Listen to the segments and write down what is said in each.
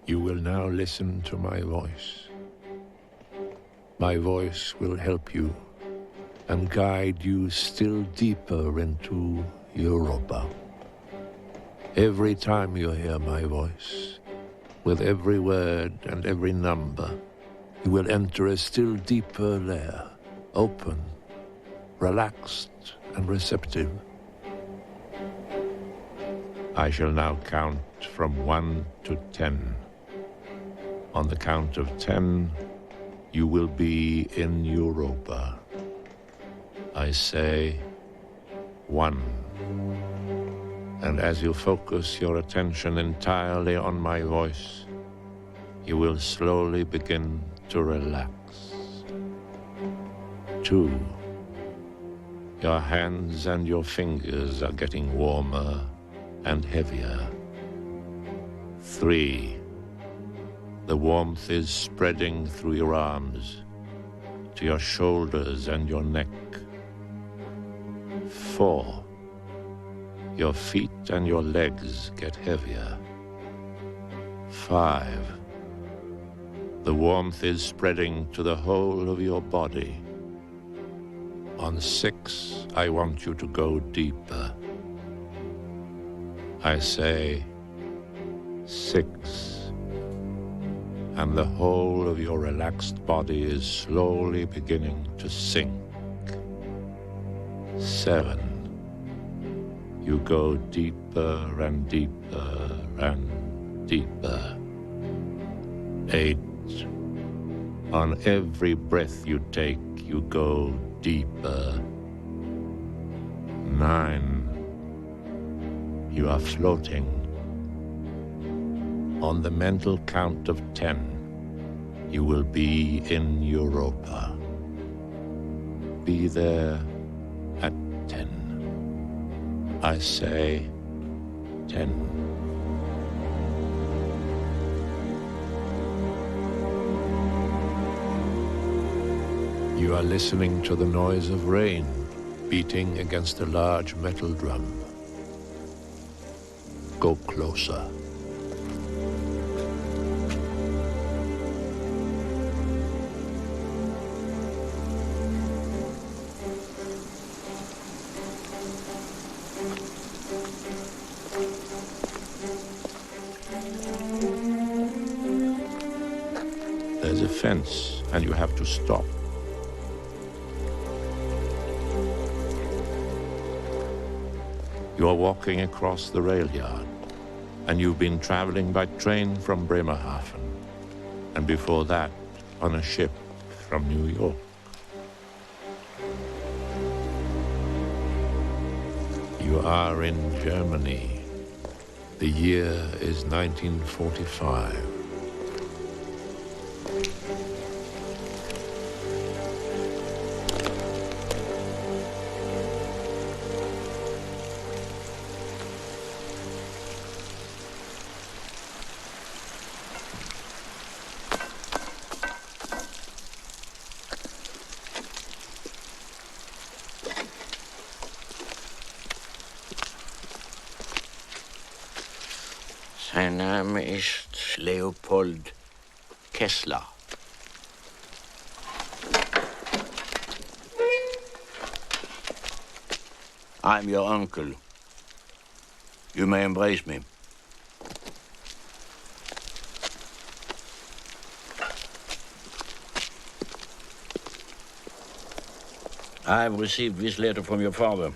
You will now listen to my voice. My voice will help you and guide you still deeper into Europa. Every time you hear my voice, with every word and every number, you will enter a still deeper layer, open, relaxed, and receptive. I shall now count from 1 to 10. On the count of 10, you will be in Europa. I say 1. And as you focus your attention entirely on my voice, you will slowly begin to relax. 2. Your hands and your fingers are getting warmer and heavier. 3. The warmth is spreading through your arms, to your shoulders and your neck. 4. Your feet and your legs get heavier. 5. The warmth is spreading to the whole of your body. On 6, I want you to go deeper. I say 6. And the whole of your relaxed body is slowly beginning to sink. 7. You go deeper and deeper and deeper. 8. On every breath you take, you go deeper. 9. You are floating. On the mental count of 10, you will be in Europa. Be there at 10. I say 10. You are listening to the noise of rain beating against a large metal drum. Go closer. There's a fence, and you have to stop. You're walking across the rail yard, and you've been traveling by train from Bremerhaven, and before that, on a ship from New York. You are in Germany. The year is 1945. Sein Name ist Leopold Kessler. I'm your uncle. You may embrace me. I've received this letter from your father.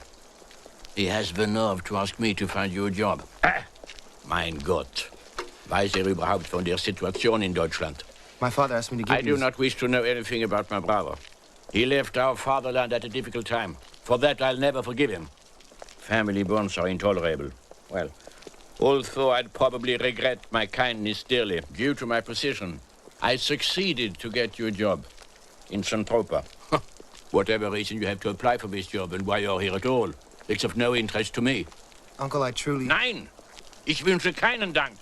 He has the nerve to ask me to find you a job. Mein Gott. Weiß überhaupt von der Situation in Deutschland? My father asked me to give I do not wish to know anything about my brother. He left our fatherland at a difficult time. For that, I'll never forgive him. Family bonds are intolerable. Well, although I'd probably regret my kindness dearly, due to my position, I succeeded to get you a job in Centropa. Whatever reason you have to apply for this job and why you're here at all, it's of no interest to me. Uncle, I truly... Nein! Ich wünsche keinen Dank.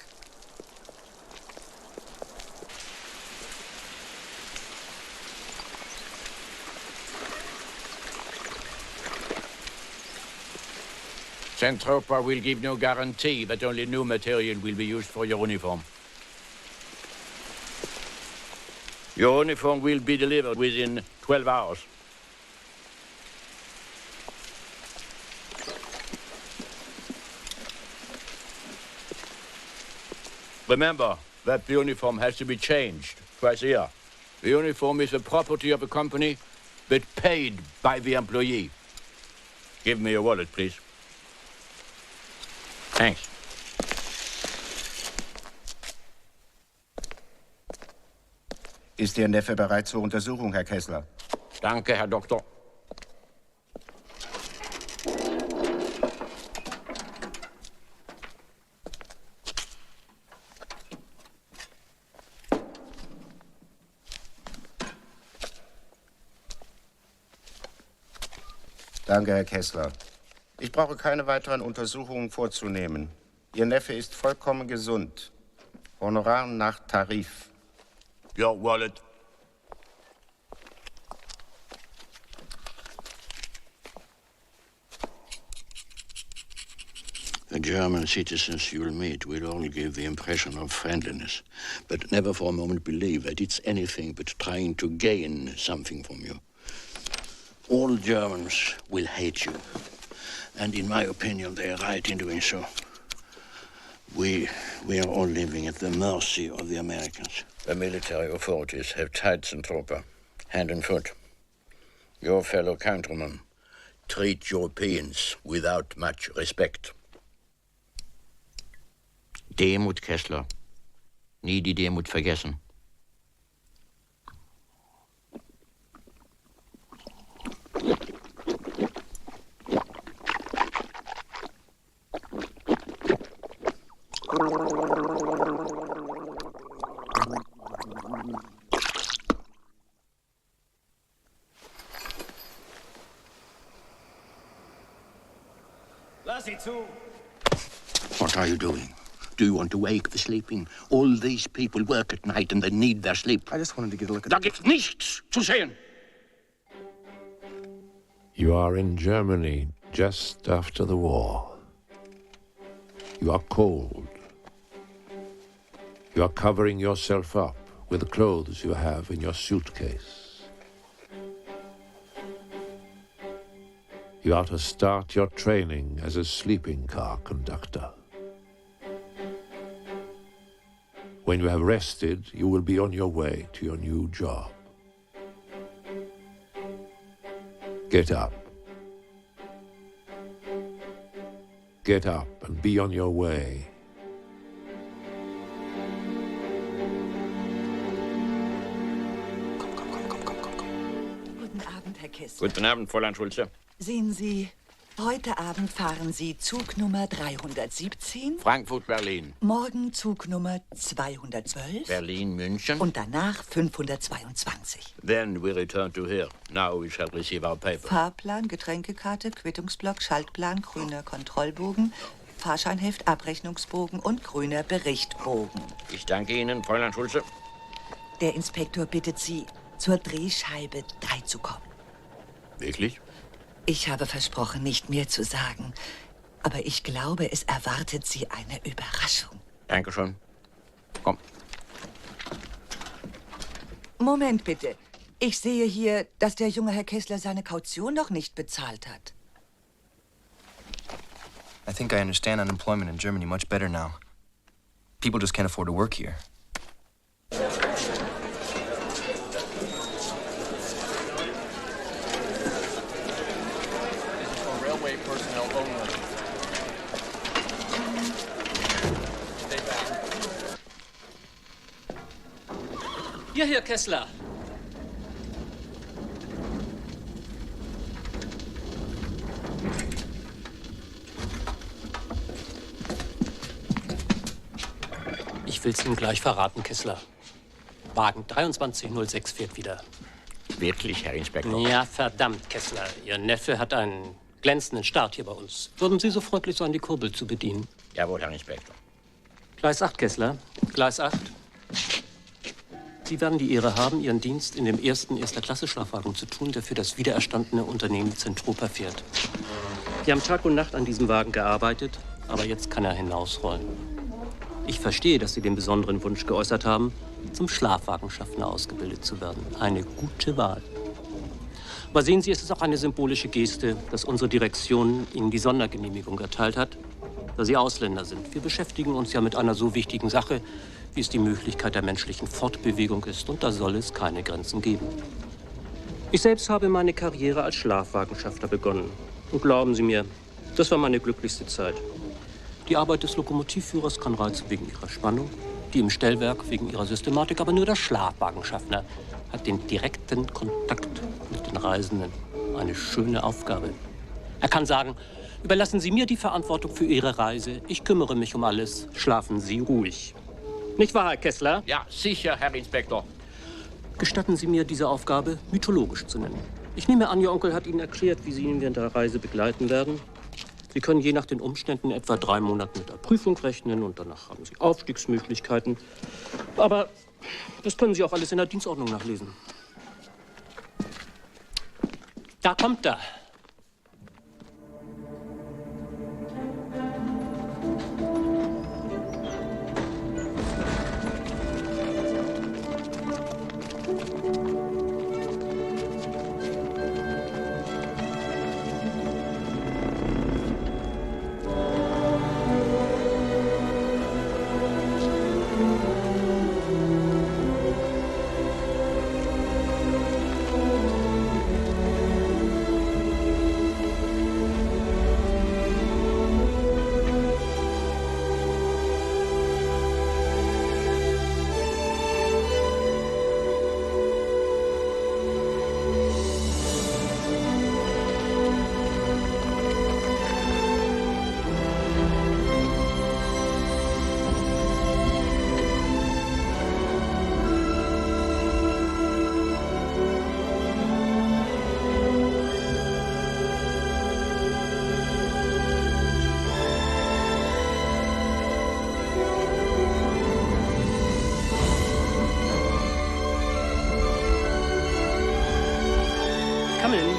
Centropa will give no guarantee that only new material will be used for your uniform. Your uniform will be delivered within 12 hours. Remember that the uniform has to be changed twice a year. The uniform is the property of the company, but paid by the employee. Give me your wallet, please. Thanks. Ist Ihr Neffe bereit zur Untersuchung, Herr Kessler? Danke, Herr Doktor. Danke, Herr Kessler. Ich brauche keine weiteren Untersuchungen vorzunehmen. Ihr Neffe ist vollkommen gesund. Honorar nach Tarif. Your wallet. The German citizens you'll meet will all give the impression of friendliness, but never for a moment believe that it's anything but trying to gain something from you. All Germans will hate you, and in my opinion, they are right in doing so. We are all living at the mercy of the Americans. The military authorities have tied Zentropa, hand and foot. Your fellow countrymen treat Europeans without much respect. Demut, Kessler. Nie die Demut vergessen. Lass sie zu! What are you doing? Do you want to wake the sleeping? All these people work at night and they need their sleep. I just wanted to get a look at Da gibt's nichts zu sehen. You are in Germany just after the war. You are cold. You are covering yourself up with the clothes you have in your suitcase. You are to start your training as a sleeping car conductor. When you have rested, you will be on your way to your new job. Get up. Get up and be on your way. Guten Abend, Herr Kessler. Guten Abend, Fräulein Schulze. Sehen Sie, heute Abend fahren Sie Zug Nummer 317. Frankfurt, Berlin. Morgen Zug Nummer 212. Berlin, München. Und danach 522. Then we return to here. Now we shall receive our paper. Fahrplan, Getränkekarte, Quittungsblock, Schaltplan, grüner Kontrollbogen, Fahrscheinheft, Abrechnungsbogen und grüner Berichtbogen. Ich danke Ihnen, Fräulein Schulze. Der Inspektor bittet Sie, zur Drehscheibe 3 zu kommen. Wirklich? Ich habe versprochen, nicht mehr zu sagen. Aber ich glaube, es erwartet Sie eine Überraschung. Dankeschön. Komm. Moment bitte. Ich sehe hier, dass der junge Herr Kessler seine Kaution noch nicht bezahlt hat. I think I understand unemployment in Germany much better now. People just can't afford to work here. Railway personnel only. Stay back. Ja, Herr Kessler. Ich will's Ihnen gleich verraten, Kessler. Wagen 2306 fährt wieder. Wirklich, Herr Inspektor? Ja, verdammt, Kessler. Ihr Neffe hat einen glänzenden Start hier bei uns. Würden Sie so freundlich sein, die Kurbel zu bedienen? Jawohl, Herr Inspektor. Gleis 8, Kessler. Gleis 8. Sie werden die Ehre haben, Ihren Dienst in dem ersten Erster-Klasse-Schlafwagen zu tun, der für das wiedererstandene Unternehmen Zentropa fährt. Wir haben Tag und Nacht an diesem Wagen gearbeitet, aber jetzt kann er hinausrollen. Ich verstehe, dass Sie den besonderen Wunsch geäußert haben, zum Schlafwagenschaffner ausgebildet zu werden. Eine gute Wahl. Aber sehen Sie, es ist auch eine symbolische Geste, dass unsere Direktion Ihnen die Sondergenehmigung erteilt hat, da Sie Ausländer sind. Wir beschäftigen uns ja mit einer so wichtigen Sache, wie es die Möglichkeit der menschlichen Fortbewegung ist. Und da soll es keine Grenzen geben. Ich selbst habe meine Karriere als Schlafwagenschaffner begonnen. Und glauben Sie mir, das war meine glücklichste Zeit. Die Arbeit des Lokomotivführers kann reizen wegen ihrer Spannung, die im Stellwerk wegen ihrer Systematik, aber nur der Schlafwagenschaffner hat den direkten Kontakt mit den Reisenden. Eine schöne Aufgabe. Er kann sagen, überlassen Sie mir die Verantwortung für Ihre Reise. Ich kümmere mich um alles. Schlafen Sie ruhig. Nicht wahr, Herr Kessler? Ja, sicher, Herr Inspektor. Gestatten Sie mir, diese Aufgabe mythologisch zu nennen. Ich nehme an, Ihr Onkel hat Ihnen erklärt, wie Sie ihn während der Reise begleiten werden. Sie können je nach den Umständen etwa 3 Monate mit der Prüfung rechnen und danach haben Sie Aufstiegsmöglichkeiten. Aber das können Sie auch alles in der Dienstordnung nachlesen. Da kommt er. Come in.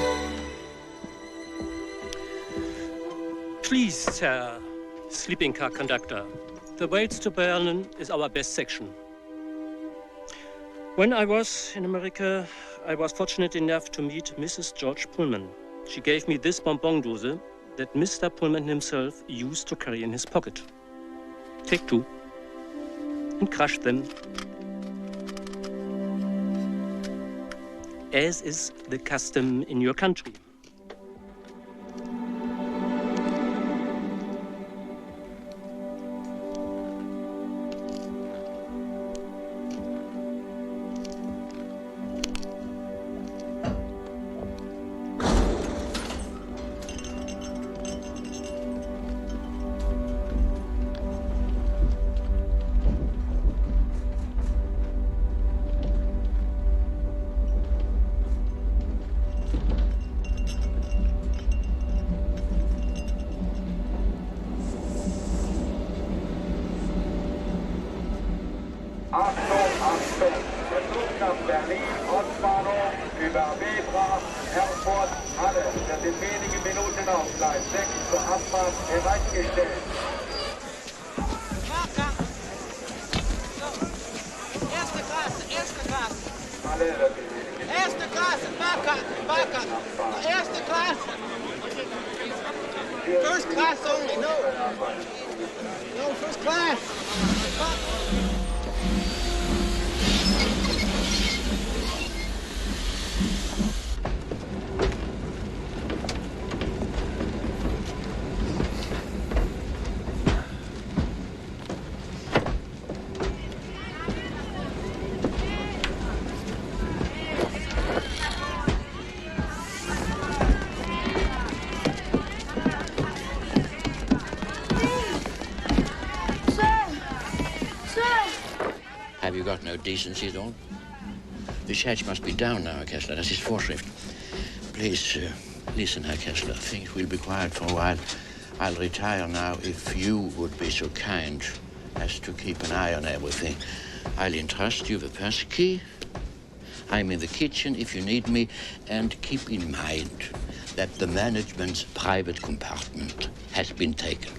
Please, sir, sleeping car conductor. The Wales to Berlin is our best section. When I was in America, I was fortunate enough to meet Mrs. George Pullman. She gave me this bonbon-dose that Mr. Pullman himself used to carry in his pocket. Take 2 and crush them. As is the custom in your country. Have you got no decency at all? The hatch must be down now, Herr Kessler. Das ist Vorschrift. Please, listen, Herr Kessler. Things will be quiet for a while. I'll retire now if you would be so kind as to keep an eye on everything. I'll entrust you the pass key. I'm in the kitchen if you need me. And keep in mind that the management's private compartment has been taken.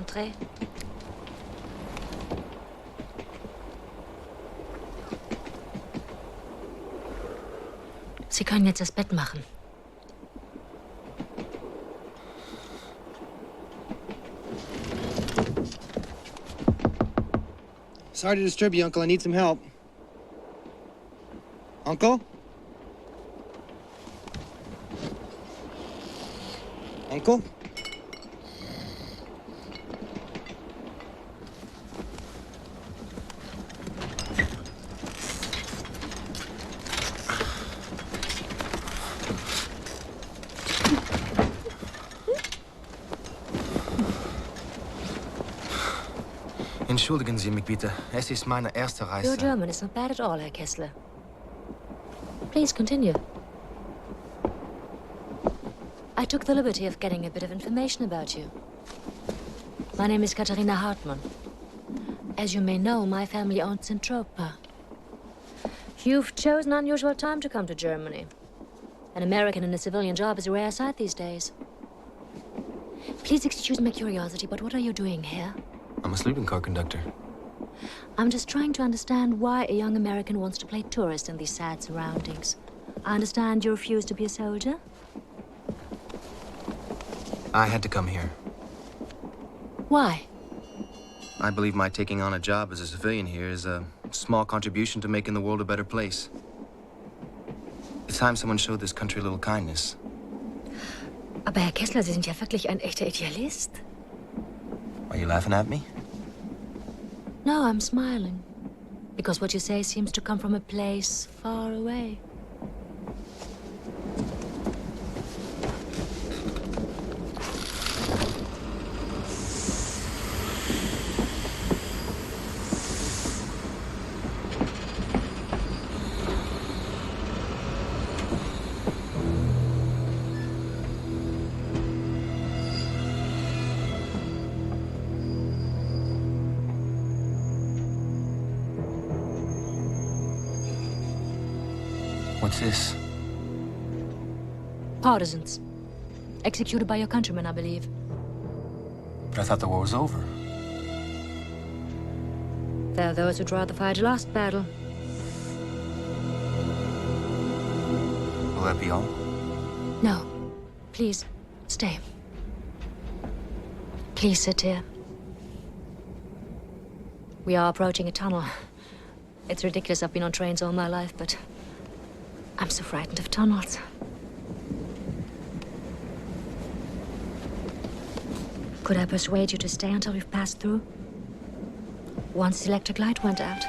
Entree. Sie können jetzt das Bett machen. Sorry to disturb you, Uncle. I need some help. Uncle? Uncle? Entschuldigen Sie mich bitte. Es ist meine erste Reise. Your German is not bad at all, Herr Kessler. Please continue. I took the liberty of getting a bit of information about you. My name is Katharina Hartmann. As you may know, my family owns Zentropa. You've chosen an unusual time to come to Germany. An American in a civilian job is a rare sight these days. Please excuse my curiosity, but what are you doing here? I'm a sleeping car conductor. I'm just trying to understand why a young American wants to play tourist in these sad surroundings. I understand you refuse to be a soldier? I had to come here. Why? I believe my taking on a job as a civilian here is a small contribution to making the world a better place. It's time someone showed this country a little kindness. Aber Herr Kessler, Sie sind ja wirklich ein echter Idealist. Are you laughing at me? No, I'm smiling. Because what you say seems to come from a place far away. What's this? Partisans. Executed by your countrymen, I believe. But I thought the war was over. There are those who'd rather fight a lost battle. Will that be all? No. Please, stay. Please sit here. We are approaching a tunnel. It's ridiculous. I've been on trains all my life, but I'm so frightened of tunnels. Could I persuade you to stay until we've passed through? Once the electric light went out.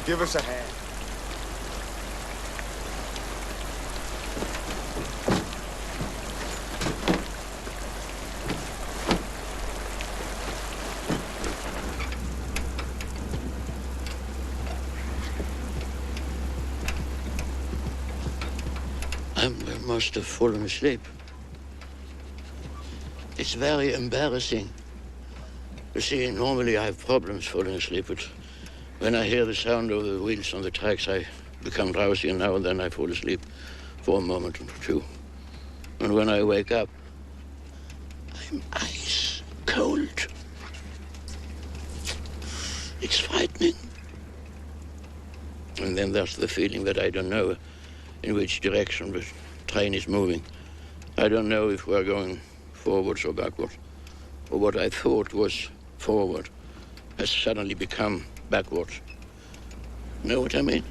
Give us a hand. I must have fallen asleep. It's very embarrassing. You see, normally I have problems falling asleep, but when I hear the sound of the wheels on the tracks, I become drowsy, and now and then I fall asleep for a moment or two. And when I wake up, I'm ice cold. It's frightening. And then there's the feeling that I don't know in which direction the train is moving. I don't know if we're going forwards or backwards. Or what I thought was forward has suddenly become backwards. Know what I mean?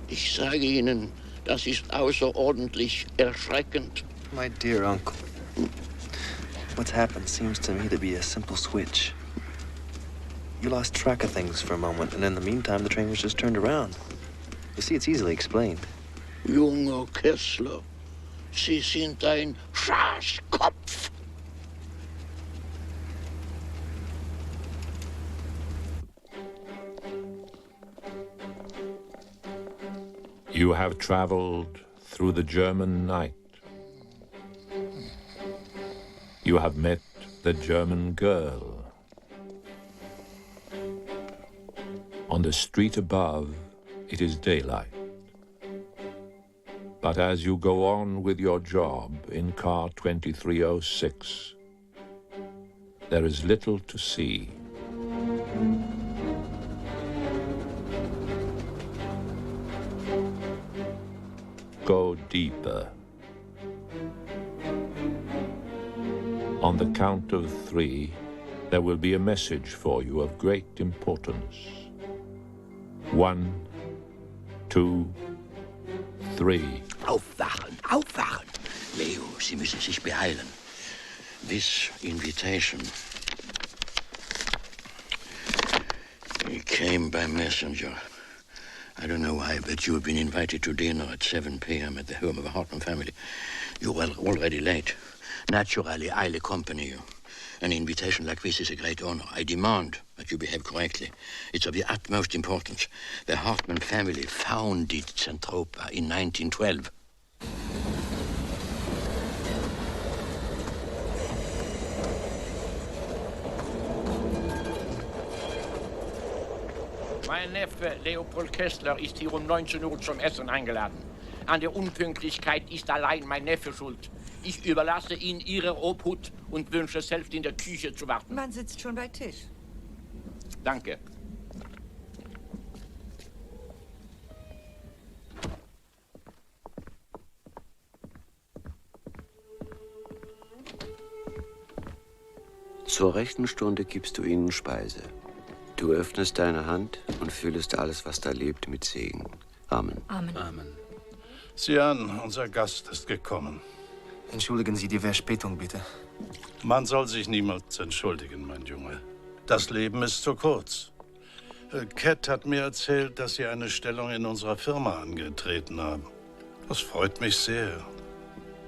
Ich sage Ihnen, das ist außerordentlich erschreckend. My dear uncle, what's happened seems to me to be a simple switch. You lost track of things for a moment, and in the meantime, the train was just turned around. You see, it's easily explained. Junger Kessler, Sie sind ein Schafskopf. You have traveled through the German night. You have met the German girl. On the street above, it is daylight. But as you go on with your job in car 2306, there is little to see. Go deeper. On the count of 3, there will be a message for you of great importance. 1, 2, 3. Aufwachen, aufwachen! Leo, Sie müssen sich beeilen. This invitation it came by messenger. I don't know why, but you have been invited to dinner at 7 p.m. at the home of the Hartman family. You are already late. Naturally, I'll accompany you. An invitation like this is a great honor. I demand that you behave correctly. It's of the utmost importance. The Hartman family founded Zentropa in 1912. Mein Neffe Leopold Kessler ist hier um 19 Uhr zum Essen eingeladen. An der Unpünktlichkeit ist allein mein Neffe schuld. Ich überlasse ihn Ihrer Obhut und wünsche selbst in der Küche zu warten. Man sitzt schon bei Tisch. Danke. Zur rechten Stunde gibst du ihnen Speise. Du öffnest deine Hand und füllest alles, was da lebt, mit Segen. Amen. Amen. Amen. Sieh an, unser Gast ist gekommen. Entschuldigen Sie die Verspätung, bitte. Man soll sich niemals entschuldigen, mein Junge. Das Leben ist zu kurz. Cat hat mir erzählt, dass Sie eine Stellung in unserer Firma angetreten haben. Das freut mich sehr.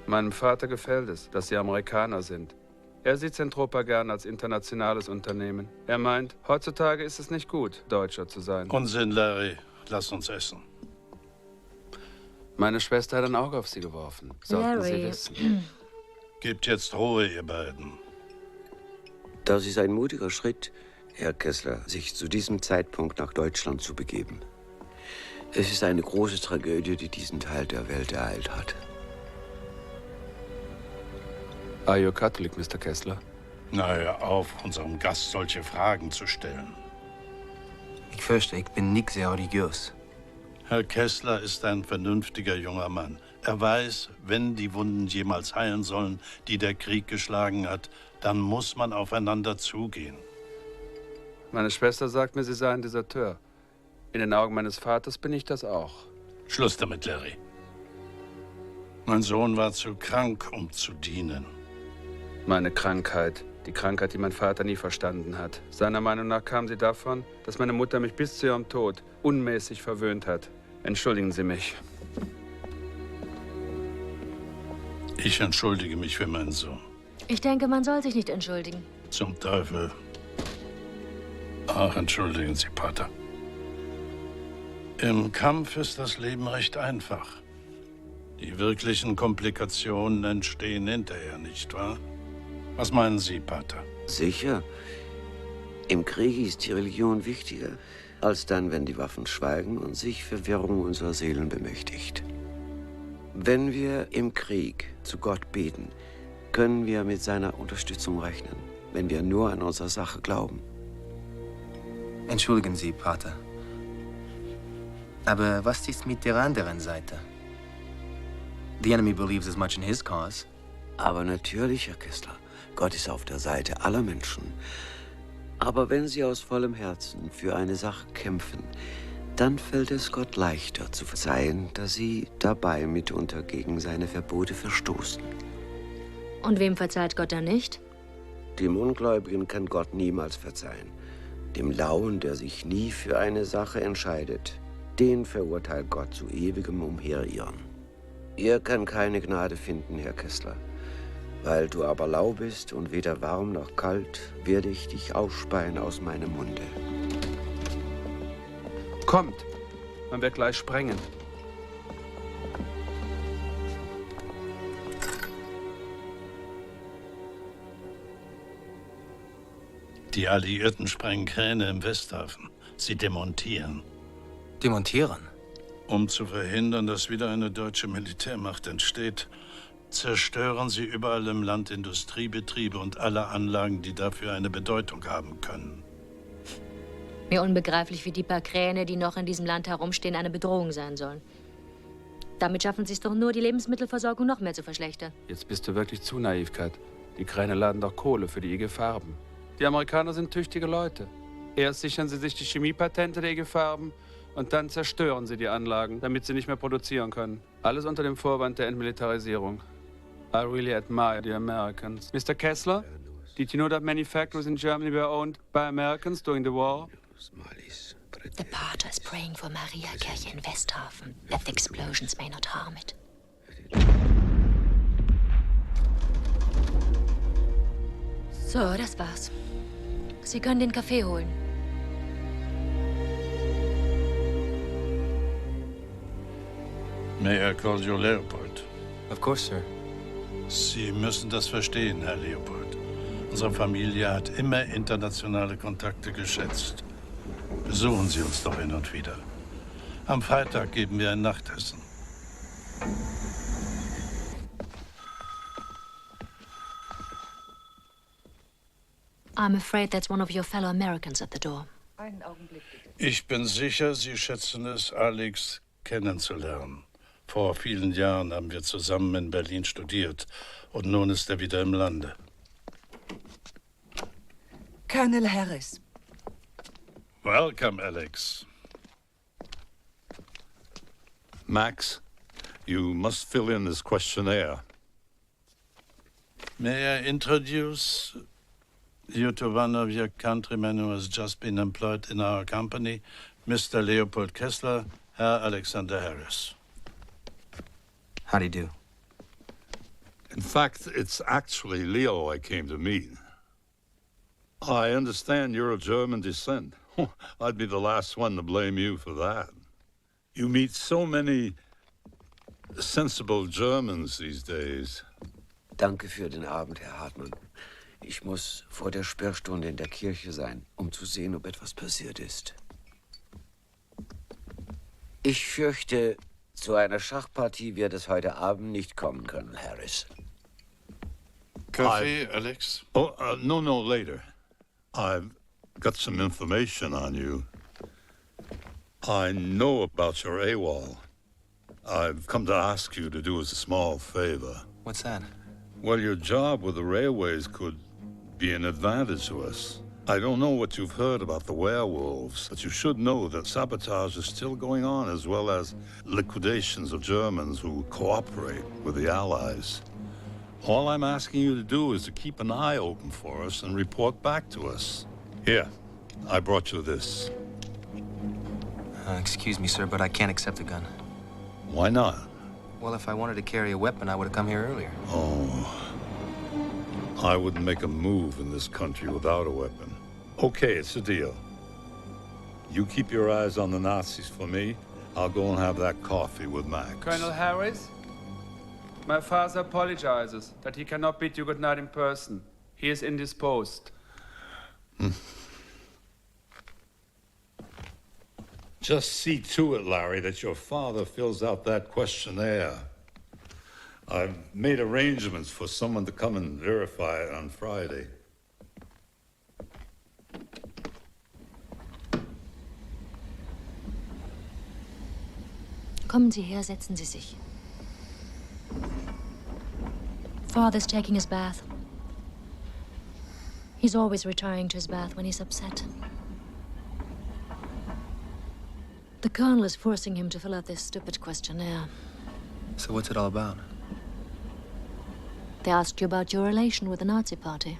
Meinem Vater gefällt es, dass Sie Amerikaner sind. Er sieht Zentropa gern als internationales Unternehmen. Er meint, heutzutage ist es nicht gut, Deutscher zu sein. Unsinn, Larry. Lass uns essen. Meine Schwester hat ein Auge auf Sie geworfen. Sollten Sie Larry. wissen. Gebt jetzt Ruhe, ihr beiden. Das ist ein mutiger Schritt, Herr Kessler, sich zu diesem Zeitpunkt nach Deutschland zu begeben. Es ist eine große Tragödie, die diesen Teil der Welt ereilt hat. Are you a Catholic, Mr. Kessler? Na, hör auf, unserem Gast solche Fragen zu stellen. Ich fürchte, ich bin nicht sehr religiös. Herr Kessler ist ein vernünftiger junger Mann. Er weiß, wenn die Wunden jemals heilen sollen, die der Krieg geschlagen hat, dann muss man aufeinander zugehen. Meine Schwester sagt mir, sie sei ein Deserteur. In den Augen meines Vaters bin ich das auch. Schluss damit, Larry. Mein Sohn war zu krank, um zu dienen. Meine Krankheit, die Krankheit, die mein Vater nie verstanden hat. Seiner Meinung nach kam sie davon, dass meine Mutter mich bis zu ihrem Tod unmäßig verwöhnt hat. Entschuldigen Sie mich. Ich entschuldige mich für meinen Sohn. Ich denke, man soll sich nicht entschuldigen. Zum Teufel. Ach, entschuldigen Sie, Pater. Im Kampf ist das Leben recht einfach. Die wirklichen Komplikationen entstehen hinterher, nicht wahr? Was meinen Sie, Pater? Sicher. Im Krieg ist die Religion wichtiger, als dann, wenn die Waffen schweigen und sich Verwirrung unserer Seelen bemächtigt. Wenn wir im Krieg zu Gott beten, können wir mit seiner Unterstützung rechnen. wenn wir nur an unsere Sache glauben. Entschuldigen Sie, Pater. Aber was ist mit der anderen Seite? The enemy believes as much in his cause. Aber natürlich, Herr Kessler, Gott ist auf der Seite aller Menschen. Aber wenn sie aus vollem Herzen für eine Sache kämpfen, dann fällt es Gott leichter zu verzeihen, dass sie dabei mitunter gegen seine Verbote verstoßen. Und wem verzeiht Gott dann nicht? Dem Ungläubigen kann Gott niemals verzeihen. Dem Lauen, der sich nie für eine Sache entscheidet, den verurteilt Gott zu ewigem Umherirren. Ihr kann keine Gnade finden, Herr Kessler. Weil du aber lau bist und weder warm noch kalt, werde ich dich ausspeien aus meinem Munde. Kommt, man wird gleich sprengen. Die Alliierten sprengen Kräne im Westhafen. Sie demontieren. Demontieren? Um zu verhindern, dass wieder eine deutsche Militärmacht entsteht, zerstören sie überall im Land Industriebetriebe und alle Anlagen, die dafür eine Bedeutung haben können. Mir unbegreiflich, wie die paar Kräne, die noch in diesem Land herumstehen, eine Bedrohung sein sollen. Damit schaffen sie es doch nur, die Lebensmittelversorgung noch mehr zu verschlechtern. Jetzt bist du wirklich zu naiv, Kat. Die Kräne laden doch Kohle für die IG Farben. Die Amerikaner sind tüchtige Leute. Erst sichern sie sich die Chemiepatente der IG Farben und dann zerstören sie die Anlagen, damit sie nicht mehr produzieren können. Alles unter dem Vorwand der Entmilitarisierung. I really admire the Americans. Mr. Kessler, did you know that many factories in Germany were owned by Americans during the war? The Pater is praying for Mariakirche in Westhafen, that the explosions may not harm it. So, das war's. Sie können den Kaffee holen. May I call you Leopold? Of course, sir. Sie müssen das verstehen, Herr Leopold. Unsere Familie hat immer internationale Kontakte geschätzt. Besuchen Sie uns doch hin und wieder. Am Freitag geben wir ein Nachtessen. I'm afraid that's one of your fellow Americans at the door. Ich bin sicher, Sie schätzen es, Alex kennenzulernen. Vor vielen Jahren haben wir zusammen in Berlin studiert und nun ist er wieder im Lande. Colonel Harris. Welcome, Alex. Max, you must fill in this questionnaire. May I introduce you to one of your countrymen who has just been employed in our company, Mr. Leopold Kessler, Herr Alexander Harris. How do you do? In fact, it's actually Leo I came to meet. I understand you're of German descent. I'd be the last one to blame you for that. You meet so many sensible Germans these days. Danke für den Abend, Herr Hartmann. Ich muss vor der Sperrstunde in der Kirche sein, um zu sehen, ob etwas passiert ist. Ich fürchte, zu einer Schachpartie wird es heute Abend nicht kommen können, Harris. Kaffee, Alex? Oh, no, later. I've got some information on you. I know about your AWOL. I've come to ask you to do us a small favor. What's that? Well, your job with the railways could be an advantage to us. I don't know what you've heard about the werewolves, but you should know that sabotage is still going on, as well as liquidations of Germans who cooperate with the Allies. All I'm asking you to do is to keep an eye open for us and report back to us. Here, I brought you this. Excuse me, sir, but I can't accept a gun. Why not? Well, if I wanted to carry a weapon, I would have come here earlier. Oh, I wouldn't make a move in this country without a weapon. Okay, it's a deal. You keep your eyes on the Nazis for me. I'll go and have that coffee with Max. Colonel Harris, my father apologizes that he cannot bid you good night in person. He is indisposed. Just see to it, Larry, that your father fills out that questionnaire. I've made arrangements for someone to come and verify it on Friday. Kommen Sie her, setzen Sie sich. Father's taking his bath. He's always retiring to his bath when he's upset. The Colonel is forcing him to fill out this stupid questionnaire. So what's it all about? They asked you about your relation with the Nazi Party.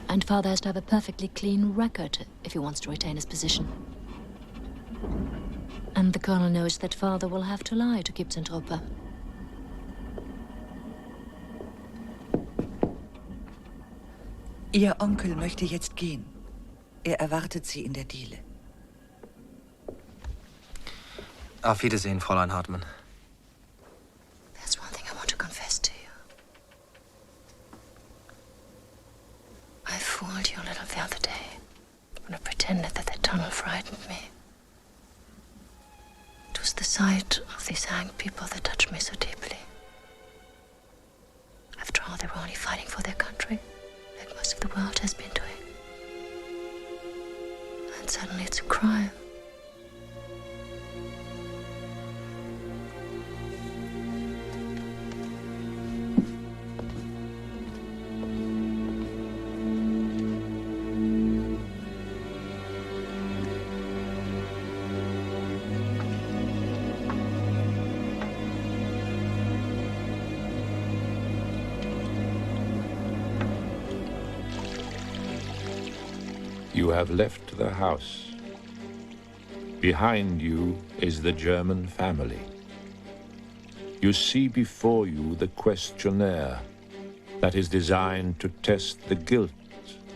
And Father has to have a perfectly clean record if he wants to retain his position. And the Colonel knows that Father will have to lie to keep Zentropa. Ihr Onkel möchte jetzt gehen. Er erwartet Sie in der Diele. Auf Wiedersehen, Fräulein Hartmann. There's one thing I want to confess to you. I fooled you a little the other day when I pretended that the tunnel frightened me. It was the sight of these hanged people that touched me so deeply. After all, they were only fighting for their country, like most of the world has been doing. And suddenly it's a crime. You have left the house. Behind you is the German family. You see before you the questionnaire that is designed to test the guilt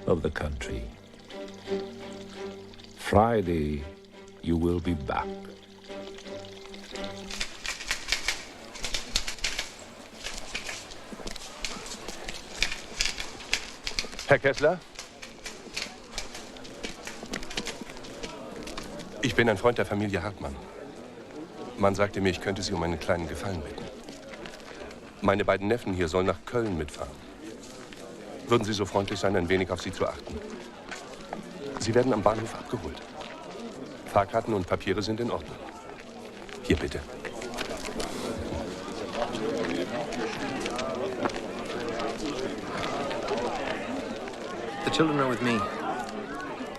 of the country. Friday, you will be back. Herr Kessler? Ich bin ein Freund der Familie Hartmann. Man sagte mir, ich könnte Sie um einen kleinen Gefallen bitten. Meine beiden Neffen hier sollen nach Köln mitfahren. Würden Sie so freundlich sein, ein wenig auf sie zu achten? Sie werden am Bahnhof abgeholt. Fahrkarten und Papiere sind in Ordnung. Hier bitte. The children are with me.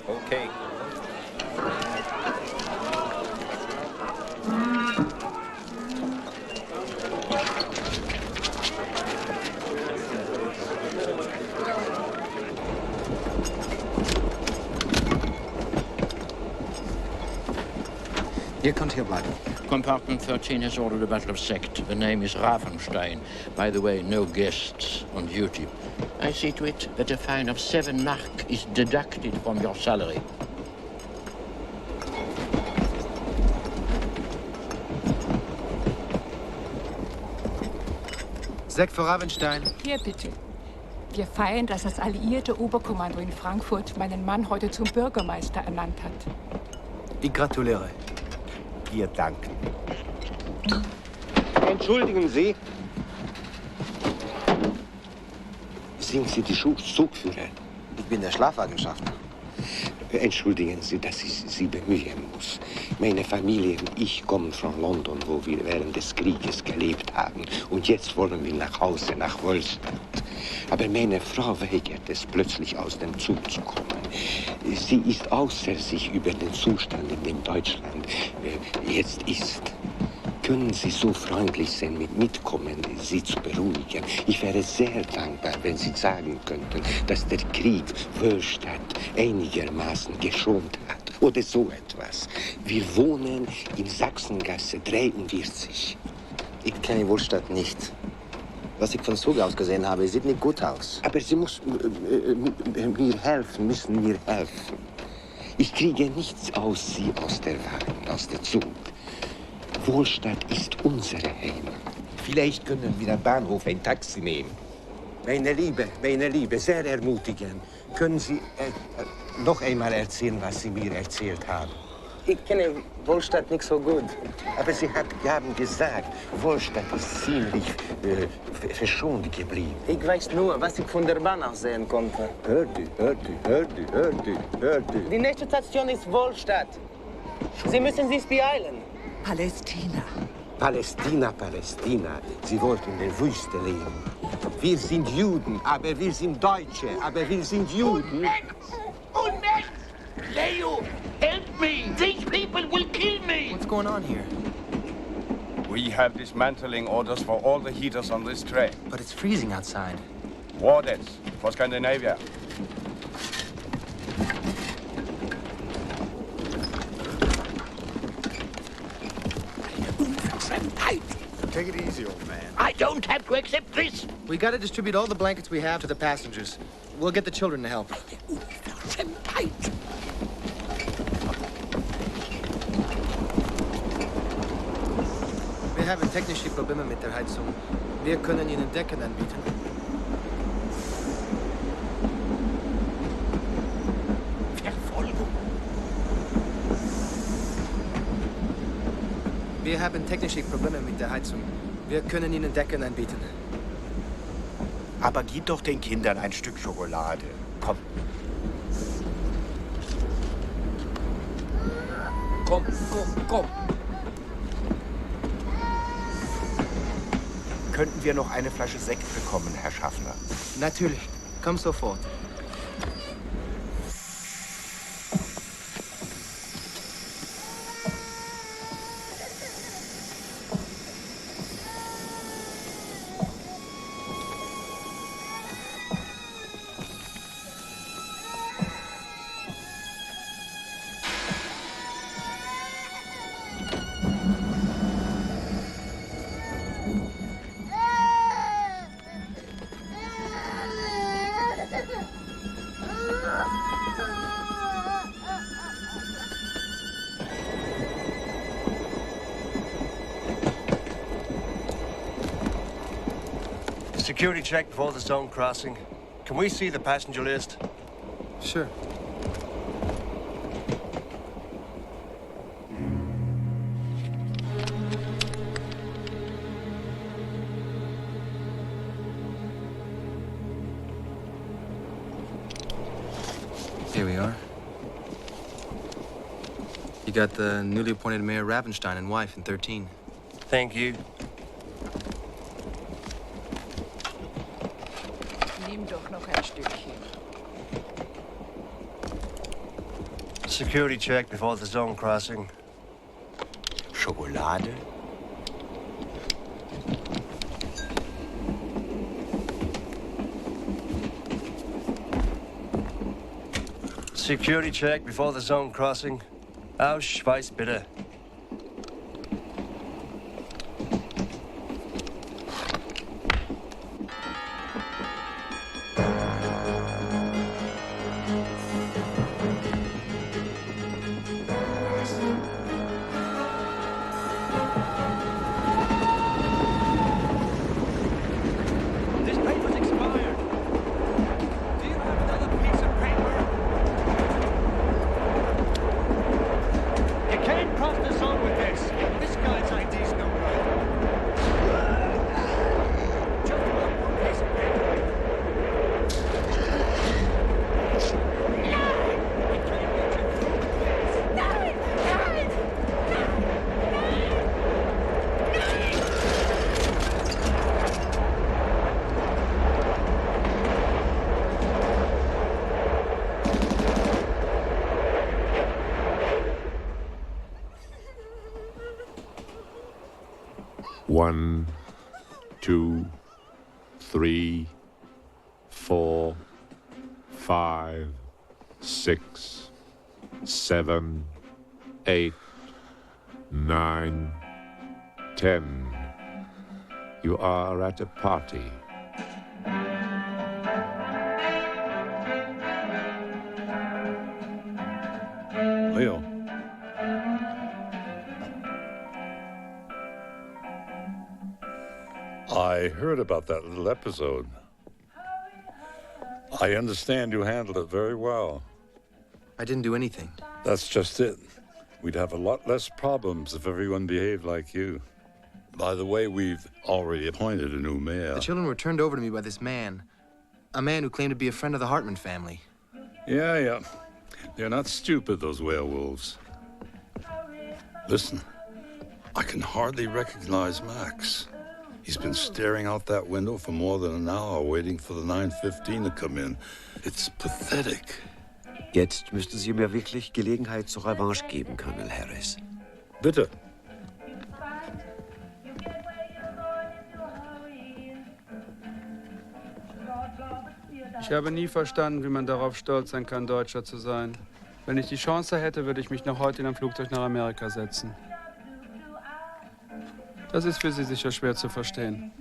Okay. Ihr könnt hier bleiben. Compartment 13 has ordered a bottle of sect. The name is Ravenstein. By the way, no guests on duty. I see to it that a fine of 7 Mark is deducted from your salary. Sekt für Ravenstein. Hier bitte. Wir feiern, dass das alliierte Oberkommando in Frankfurt meinen Mann heute zum Bürgermeister ernannt hat. Ich gratuliere. Wir danken. Entschuldigen Sie. Sind Sie die Zugführer? Ich bin der Schlafwagenschaffner. Entschuldigen Sie, dass ich Sie bemühen muss. Meine Familie und ich kommen von London, wo wir während des Krieges gelebt haben. Und jetzt wollen wir nach Hause, nach Wolstadt. Aber meine Frau weigert es, plötzlich aus dem Zug zu kommen. Sie ist außer sich über den Zustand, in dem Deutschland jetzt ist. Können Sie so freundlich sein, mitkommen, Sie zu beruhigen? Ich wäre sehr dankbar, wenn Sie sagen könnten, dass der Krieg Wolstadt einigermaßen geschont hat. Oder so etwas. Wir wohnen in Sachsengasse 43. Ich kenne Wolstadt nicht. Was ich von Zug aus gesehen habe, sieht nicht gut aus. Aber Sie mir helfen, müssen mir helfen. Ich kriege nichts aus Sie aus der Wagen, aus der Zug. Wolstadt ist unsere Heimat. Vielleicht können wir am Bahnhof ein Taxi nehmen. Meine Liebe, sehr ermutigend. Können Sie noch einmal erzählen, was Sie mir erzählt haben? Ich kenne Wolstadt nicht so gut. Aber Sie haben gesagt, Wolstadt ist ziemlich verschont geblieben. Ich weiß nur, was ich von der Bahn aus sehen konnte. Hör du. Die nächste Station ist Wolstadt. Sie müssen sich beeilen. Palästina. Palästina, Palästina. Sie wollten in der Wüste leben. Wir sind Juden, aber wir sind Deutsche, aber wir sind Juden. Unmensch! Leo, help me! These people will kill me! What's going on here? We have dismantling orders for all the heaters on this train. But it's freezing outside. Wardens for Scandinavia. Take it easy, old man. I don't have to accept this! We gotta distribute all the blankets we have to the passengers. We'll get the children to help. Wir haben technische Probleme mit der Heizung. Wir können Ihnen Decken anbieten. Verfolgung. Wir haben technische Probleme mit der Heizung. Wir können Ihnen Decken anbieten. Aber gib doch den Kindern ein Stück Schokolade. Komm. Komm. Könnten wir noch eine Flasche Sekt bekommen, Herr Schaffner? Natürlich. Komm sofort. Security check before the zone crossing. Can we see the passenger list? Sure. Here we are. You got the newly appointed Mayor Ravenstein and wife in 13. Thank you. Nimm doch noch ein Stückchen. Security check before the zone crossing. Schokolade? Security check before the zone crossing. Ausweis bitte. This paper's expired. Do you have another piece of paper? You can't cross the zone with this. This guy's ID's no good. Just one more piece of paper. We can't get you through with this. One, 2, 3, 4, 5, 6, 7, 8, 9, 10. You are at a party. Leo. I heard about that little episode. I understand you handled it very well. I didn't do anything. That's just it. We'd have a lot less problems if everyone behaved like you. By the way, we've already appointed a new mayor. The children were turned over to me by this man. A man who claimed to be a friend of the Hartman family. Yeah. They're not stupid, those werewolves. Listen, I can hardly recognize Max. He's been staring out that window for more than an hour, waiting for the 9:15 to come in. It's pathetic. Jetzt müsste sie mir wirklich Gelegenheit zur Revanche geben, Colonel Harris. Bitte. Ich habe nie verstanden, wie man darauf stolz sein kann, Deutscher zu sein. Wenn ich die Chance hätte, würde ich mich noch heute in ein Flugzeug nach Amerika setzen. Das ist für Sie sicher schwer zu verstehen.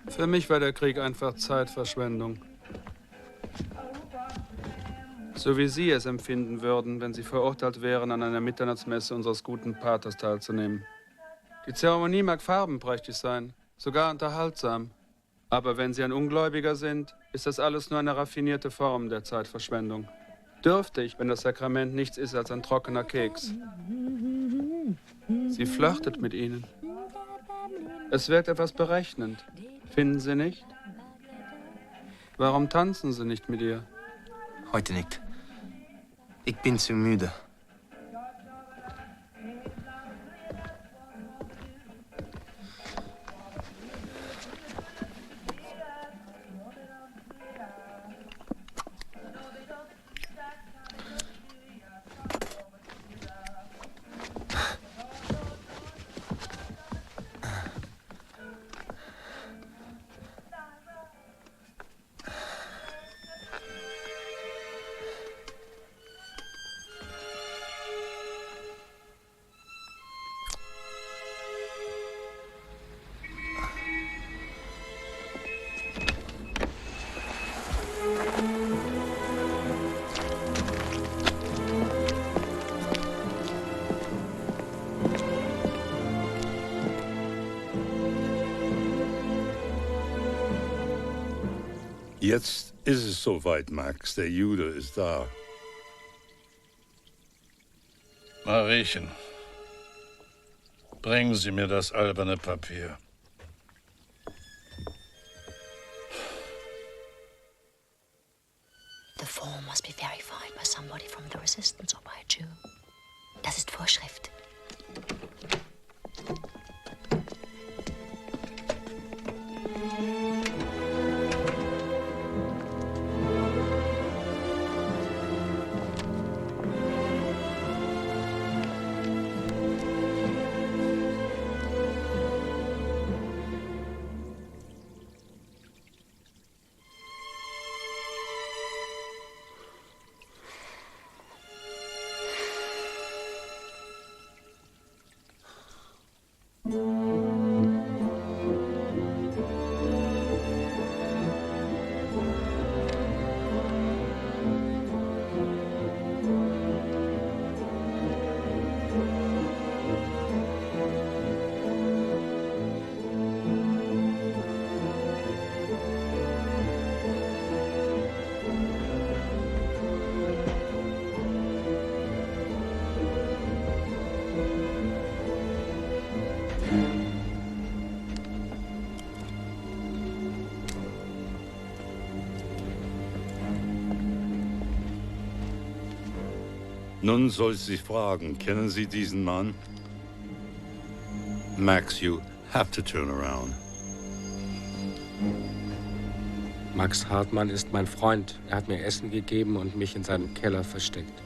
Für mich war der Krieg einfach Zeitverschwendung. So wie Sie es empfinden würden, wenn Sie verurteilt wären, an einer Mitternachtsmesse unseres guten Paters teilzunehmen. Die Zeremonie mag farbenprächtig sein, sogar unterhaltsam. Aber wenn Sie ein Ungläubiger sind, ist das alles nur eine raffinierte Form der Zeitverschwendung. Dürfte ich, wenn das Sakrament nichts ist als ein trockener Keks. Sie flirtet mit Ihnen. Es wirkt etwas berechnend. Finden Sie nicht? Warum tanzen Sie nicht mit ihr? Heute nicht. Ich bin zu müde. Jetzt ist es soweit, Max. Der Jude ist da. Mariechen, bringen Sie mir das alberne Papier. The form must be verified by somebody from the resistance or by a Jew. Das ist Vorschrift. Nun soll ich Sie fragen, kennen Sie diesen Mann? Max, you have to turn around. Max Hartmann ist mein Freund. Er hat mir Essen gegeben und mich in seinem Keller versteckt.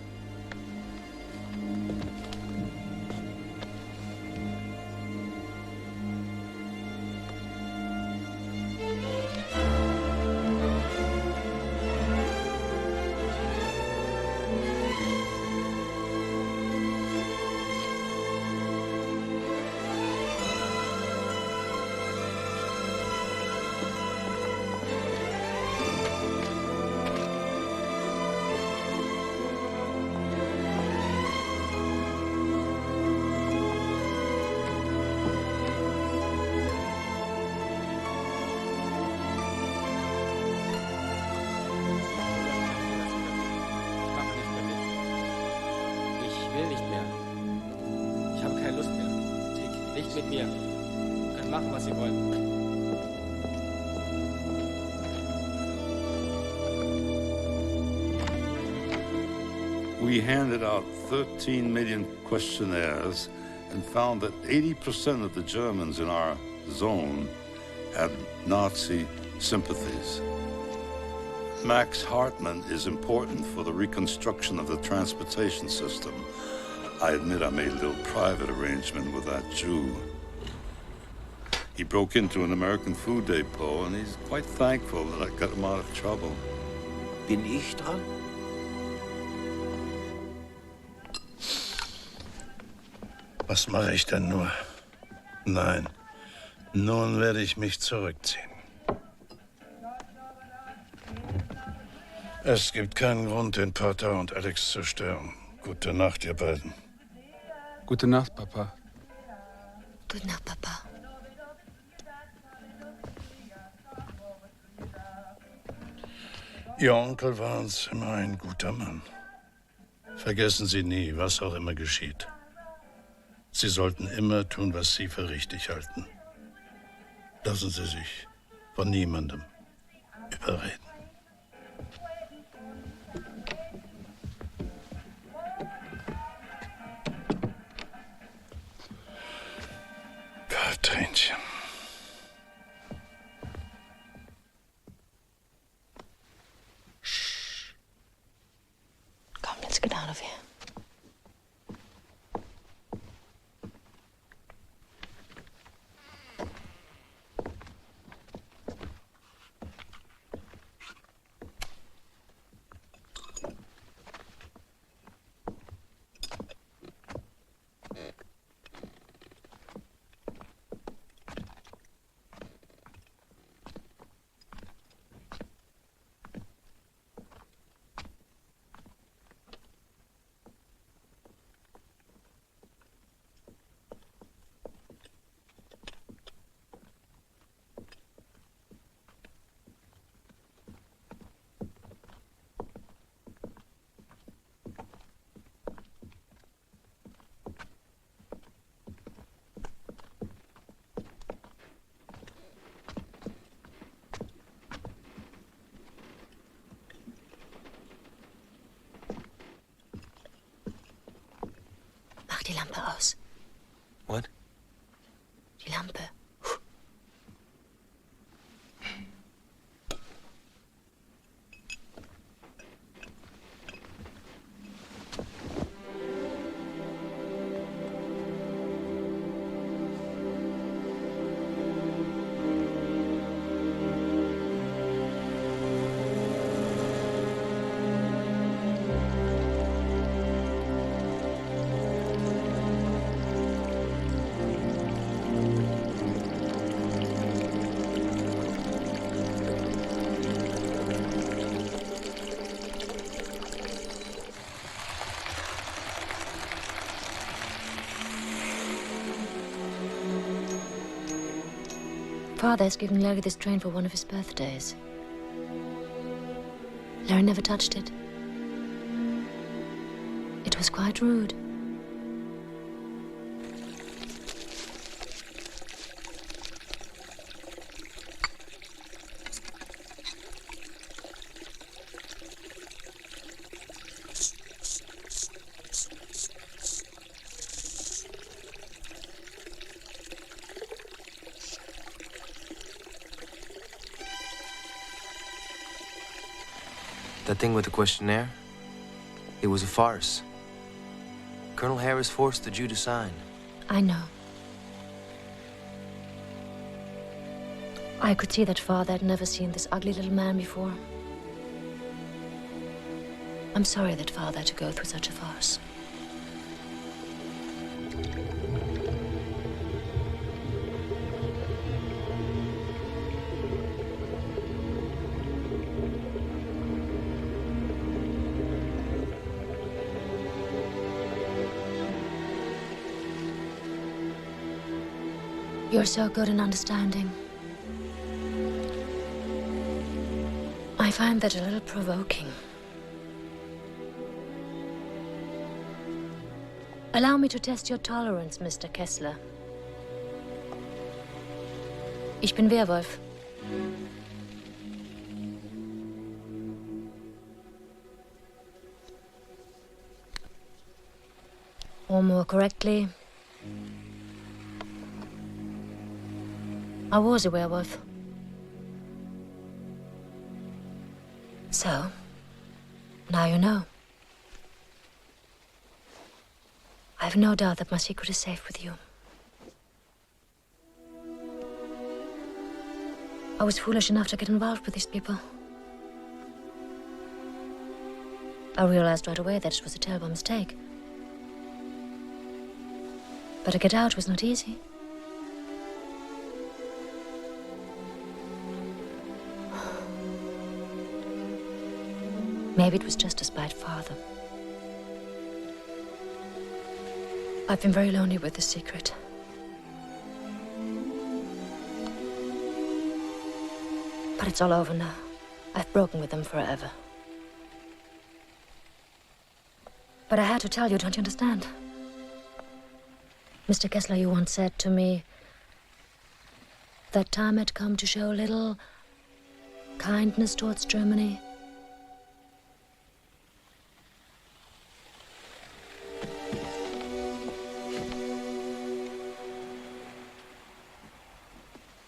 We handed out 13 million questionnaires and found that 80% of the Germans in our zone had Nazi sympathies. Max Hartmann is important for the reconstruction of the transportation system. I admit I made a little private arrangement with that Jew. He broke into an American food depot, and he's quite thankful that I got him out of trouble. Bin ich dran? Was mache ich denn nur? Nein, nun werde ich mich zurückziehen. Es gibt keinen Grund, den Pater und Alex zu stören. Gute Nacht, ihr beiden. Gute Nacht, Papa. Gute Nacht, Papa. Ihr Onkel war uns immer ein guter Mann. Vergessen Sie nie, was auch immer geschieht. Sie sollten immer tun, was Sie für richtig halten. Lassen Sie sich von niemandem überreden. Katrinchen. Come, let's get out of here. Mach die Lampe aus. What? Die Lampe. Father has given Larry this train for one of his birthdays. Larry never touched it. It was quite rude. That thing with the questionnaire, it was a farce. Colonel Harris forced the Jew to sign. I know. I could see that Father had never seen this ugly little man before. I'm sorry that Father had to go through such a farce. You're so good in understanding. I find that a little provoking. Allow me to test your tolerance, Mr. Kessler. Ich bin Werwolf. Or more correctly, I was a werewolf. So, now you know. I have no doubt that my secret is safe with you. I was foolish enough to get involved with these people. I realized right away that it was a terrible mistake. But to get out was not easy. Maybe it was just to spite Father. I've been very lonely with this secret. But it's all over now. I've broken with them forever. But I had to tell you, don't you understand? Mr. Kessler, you once said to me that time had come to show a little kindness towards Germany.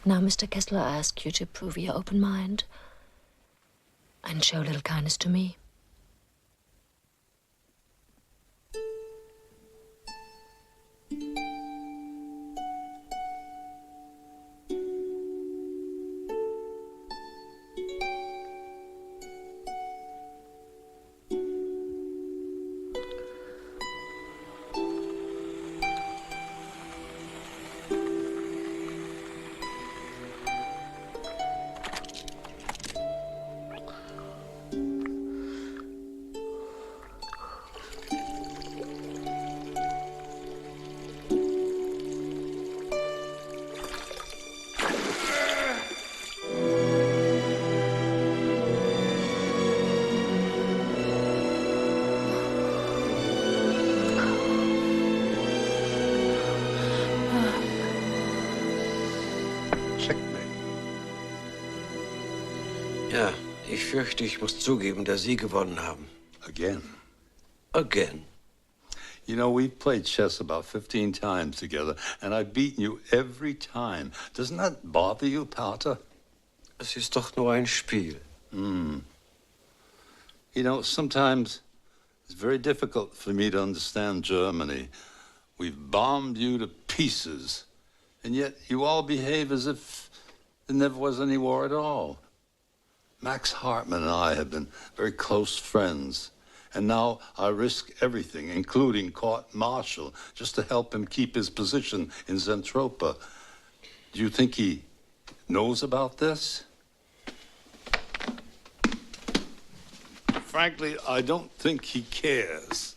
Now, Mr. Kessler, I ask you to prove your open mind and show a little kindness to me. Ja, ich fürchte, ich muss zugeben, dass Sie gewonnen haben. Again. Again. You know, we've played chess about 15 times together, and I've beaten you every time. Doesn't that bother you, Pater? Es ist doch nur ein Spiel. You know, sometimes it's very difficult for me to understand Germany. We've bombed you to pieces, and yet you all behave as if there never was any war at all. Max Hartman and I have been very close friends, and now I risk everything, including court-martial, just to help him keep his position in Zentropa. Do you think he knows about this? Frankly, I don't think he cares.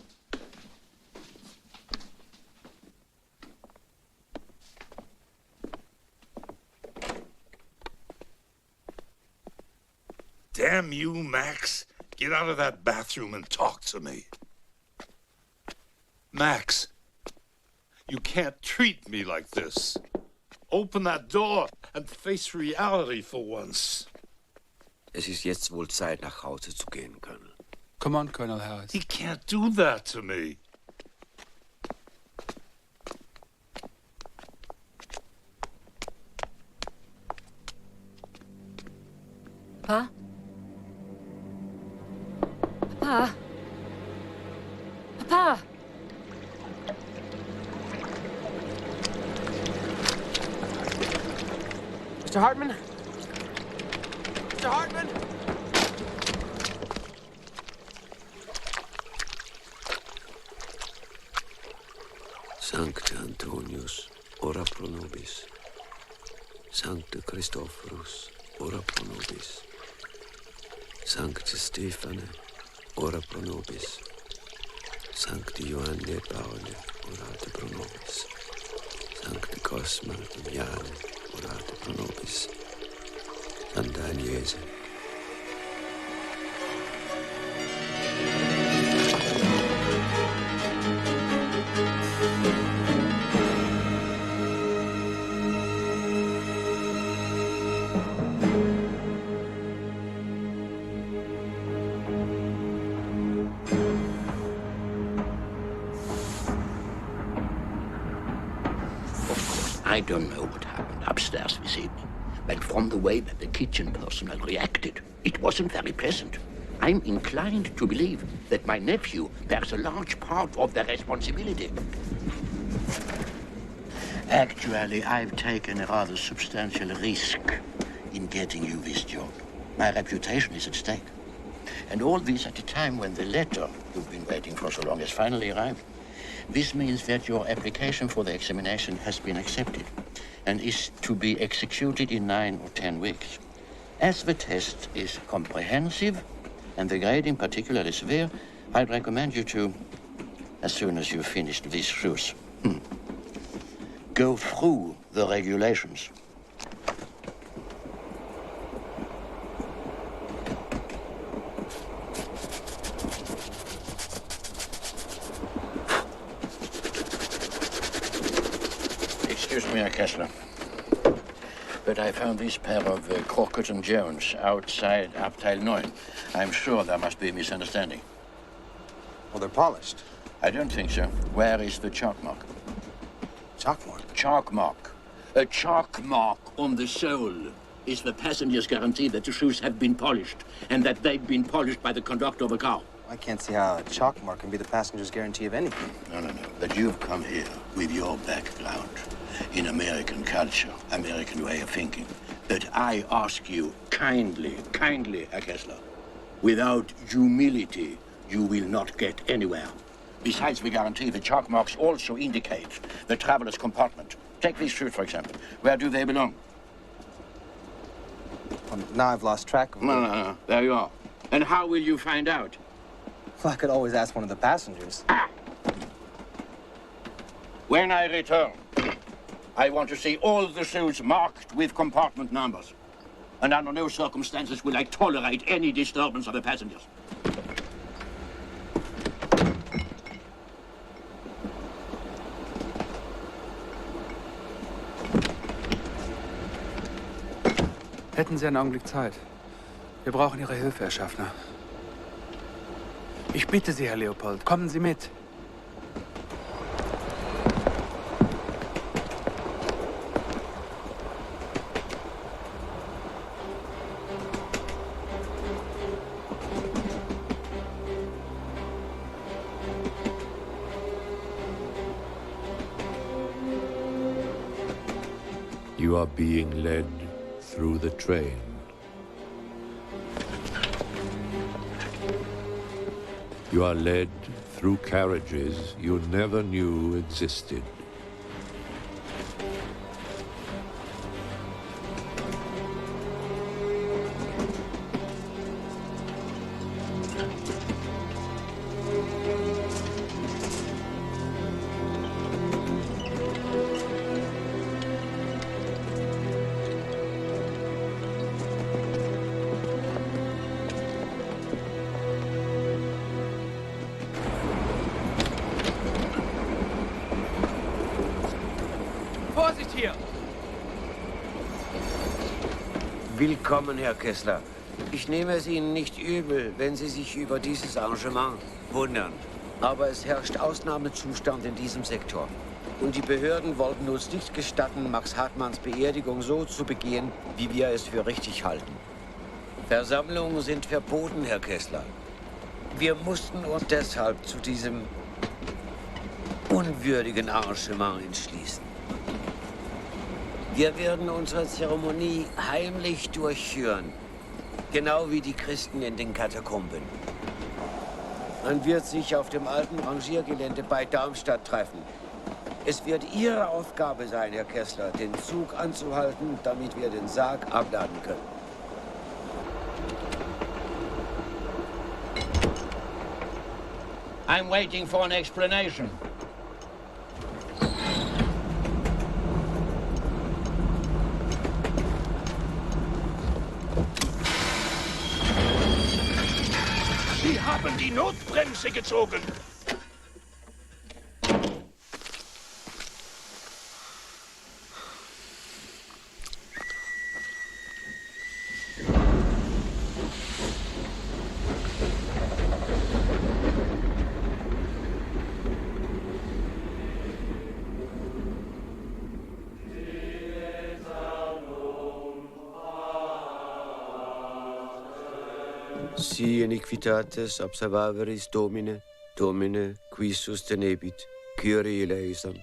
Damn you, Max. Get out of that bathroom and talk to me. Max, you can't treat me like this. Open that door and face reality for once. Es ist jetzt wohl Zeit, nach Hause zu gehen, Colonel. Come on, Colonel Harris. He can't do that to me. Pa? Papa? Papa? Mr. Hartman? Mr. Hartman? Sancte Antonius, ora pro nobis. Sancte Christophorus, ora pro nobis. Sancte Stephane, ora pro nobis. Sancte Ioanne Paule, orate pro nobis. Sancte Cosma Damiane, orate pro nobis. Santa Agnese. I don't know what happened. upstairs this evening. But from the way that the kitchen personnel reacted, it wasn't very pleasant. I'm inclined to believe that my nephew bears a large part of the responsibility. Actually, I've taken a rather substantial risk in getting you this job. My reputation is at stake. And all this at a time when the letter you've been waiting for so long has finally arrived. This means that your application for the examination has been accepted and is to be executed in 9 or 10 weeks. As the test is comprehensive and the grading particularly severe, I'd recommend you to, as soon as you've finished these shoes, go through the regulations. Excuse me, Herr Kessler, but I found this pair of Crockett and Jones outside Abteil 9. I'm sure there must be a misunderstanding. Well, they're polished. I don't think so. Where is the chalk mark? Chalk mark? Chalk mark. A chalk mark on the sole is the passenger's guarantee that the shoes have been polished and that they've been polished by the conductor of a car. I can't see how a chalk mark can be the passenger's guarantee of anything. No. But you've come here with your background in American culture, American way of thinking. But I ask you kindly, Herr Kessler, without humility, you will not get anywhere. Besides the guarantee, the chalk marks also indicate the traveler's compartment. Take these shoes, for example. Where do they belong? Well, now I've lost track of them. No. There you are. And how will you find out? Well, I could always ask one of the passengers. When I return, I want to see all the shoes marked with compartment numbers. And under no circumstances will I tolerate any disturbance of the passengers. Hätten Sie einen Augenblick Zeit? Wir brauchen Ihre Hilfe, Herr Schaffner. Ich bitte Sie, Herr Leopold, kommen Sie mit. You are being led through the train. You are led through carriages you never knew existed. Vorsicht hier! Willkommen, Herr Kessler. Ich nehme es Ihnen nicht übel, wenn Sie sich über dieses Arrangement wundern. Aber es herrscht Ausnahmezustand in diesem Sektor. Und die Behörden wollten uns nicht gestatten, Max Hartmanns Beerdigung so zu begehen, wie wir es für richtig halten. Versammlungen sind verboten, Herr Kessler. Wir mussten uns deshalb zu diesem unwürdigen Arrangement entschließen. Wir werden unsere Zeremonie heimlich durchführen, genau wie die Christen in den Katakomben. Man wird sich auf dem alten Rangiergelände bei Darmstadt treffen. Es wird Ihre Aufgabe sein, Herr Kessler, den Zug anzuhalten, damit wir den Sarg abladen können. I'm waiting for an explanation. Sie haben die Notbremse gezogen. Si iniquitates observaveris Domine, Domine, qui sustenebit, Kyrie eleison.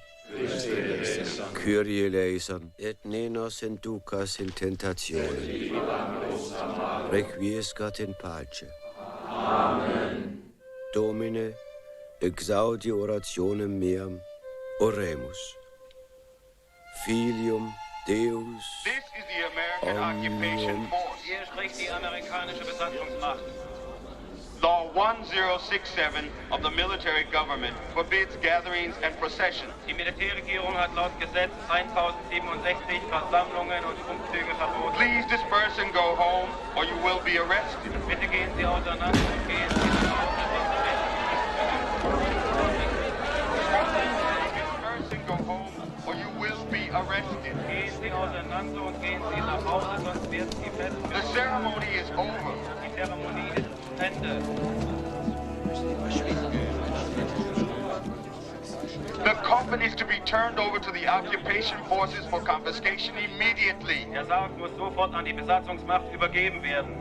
Kyrie eleison, et ne nos inducas in tentationem. Requiescat in pace. Amen. Domine, exaudi orationem meam, oremus. Filium Deus. This is the American Occupation Force. Hier spricht die amerikanische Besatzungsmacht. Law 1067 of the military government forbids gatherings and processions. Die Militärregierung hat laut Gesetz 1067 Versammlungen und Umzüge verboten. Please disperse and go home, or you will be arrested. Bitte gehen Sie auseinander und gehen Sie nach Hause. Disperse and go home, or you will be arrested. Gehen Sie auseinander und gehen Sie nach Hause, sonst werden Sie festgenommen. The ceremony is over. Die Zeremonie ist zu Ende. The coffin is to be turned over to the occupation forces for confiscation immediately. Der Sarg muss sofort an die Besatzungsmacht übergeben werden.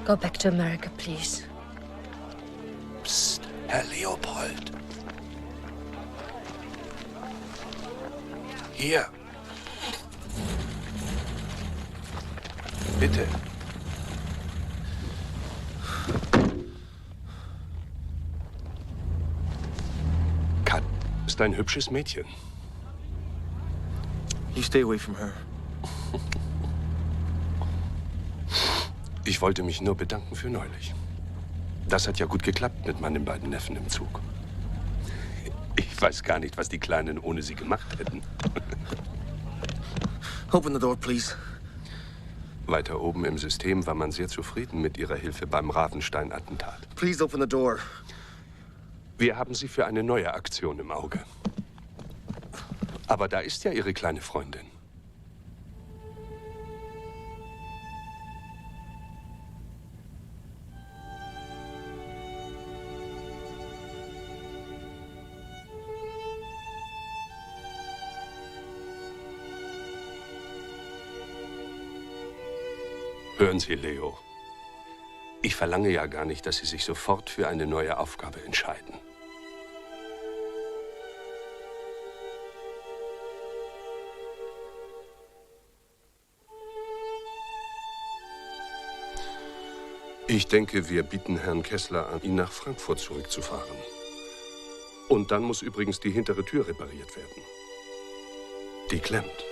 Go back to America, please. Psst, Herr Leopold. Hier. Bitte. Kat ist ein hübsches Mädchen. You stay away from her. Ich wollte mich nur bedanken für neulich. Das hat ja gut geklappt mit meinen beiden Neffen im Zug. Ich weiß gar nicht, was die Kleinen ohne sie gemacht hätten. Open the door, please. Weiter oben im System war man sehr zufrieden mit ihrer Hilfe beim Ravenstein-Attentat. Please open the door. Wir haben sie für eine neue Aktion im Auge. Aber da ist ja Ihre kleine Freundin. Hören Sie, Leo. Ich verlange ja gar nicht, dass Sie sich sofort für eine neue Aufgabe entscheiden. Ich denke, wir bieten Herrn Kessler an, ihn nach Frankfurt zurückzufahren. Und dann muss übrigens die hintere Tür repariert werden. Die klemmt.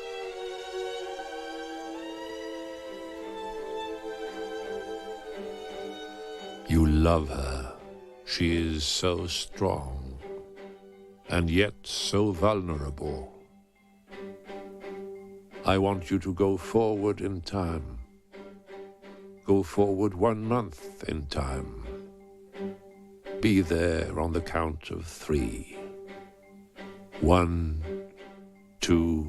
You love her. She is so strong, and yet so vulnerable. I want you to go forward in time. Go forward 1 month in time. Be there on the count of 3. 1, 2,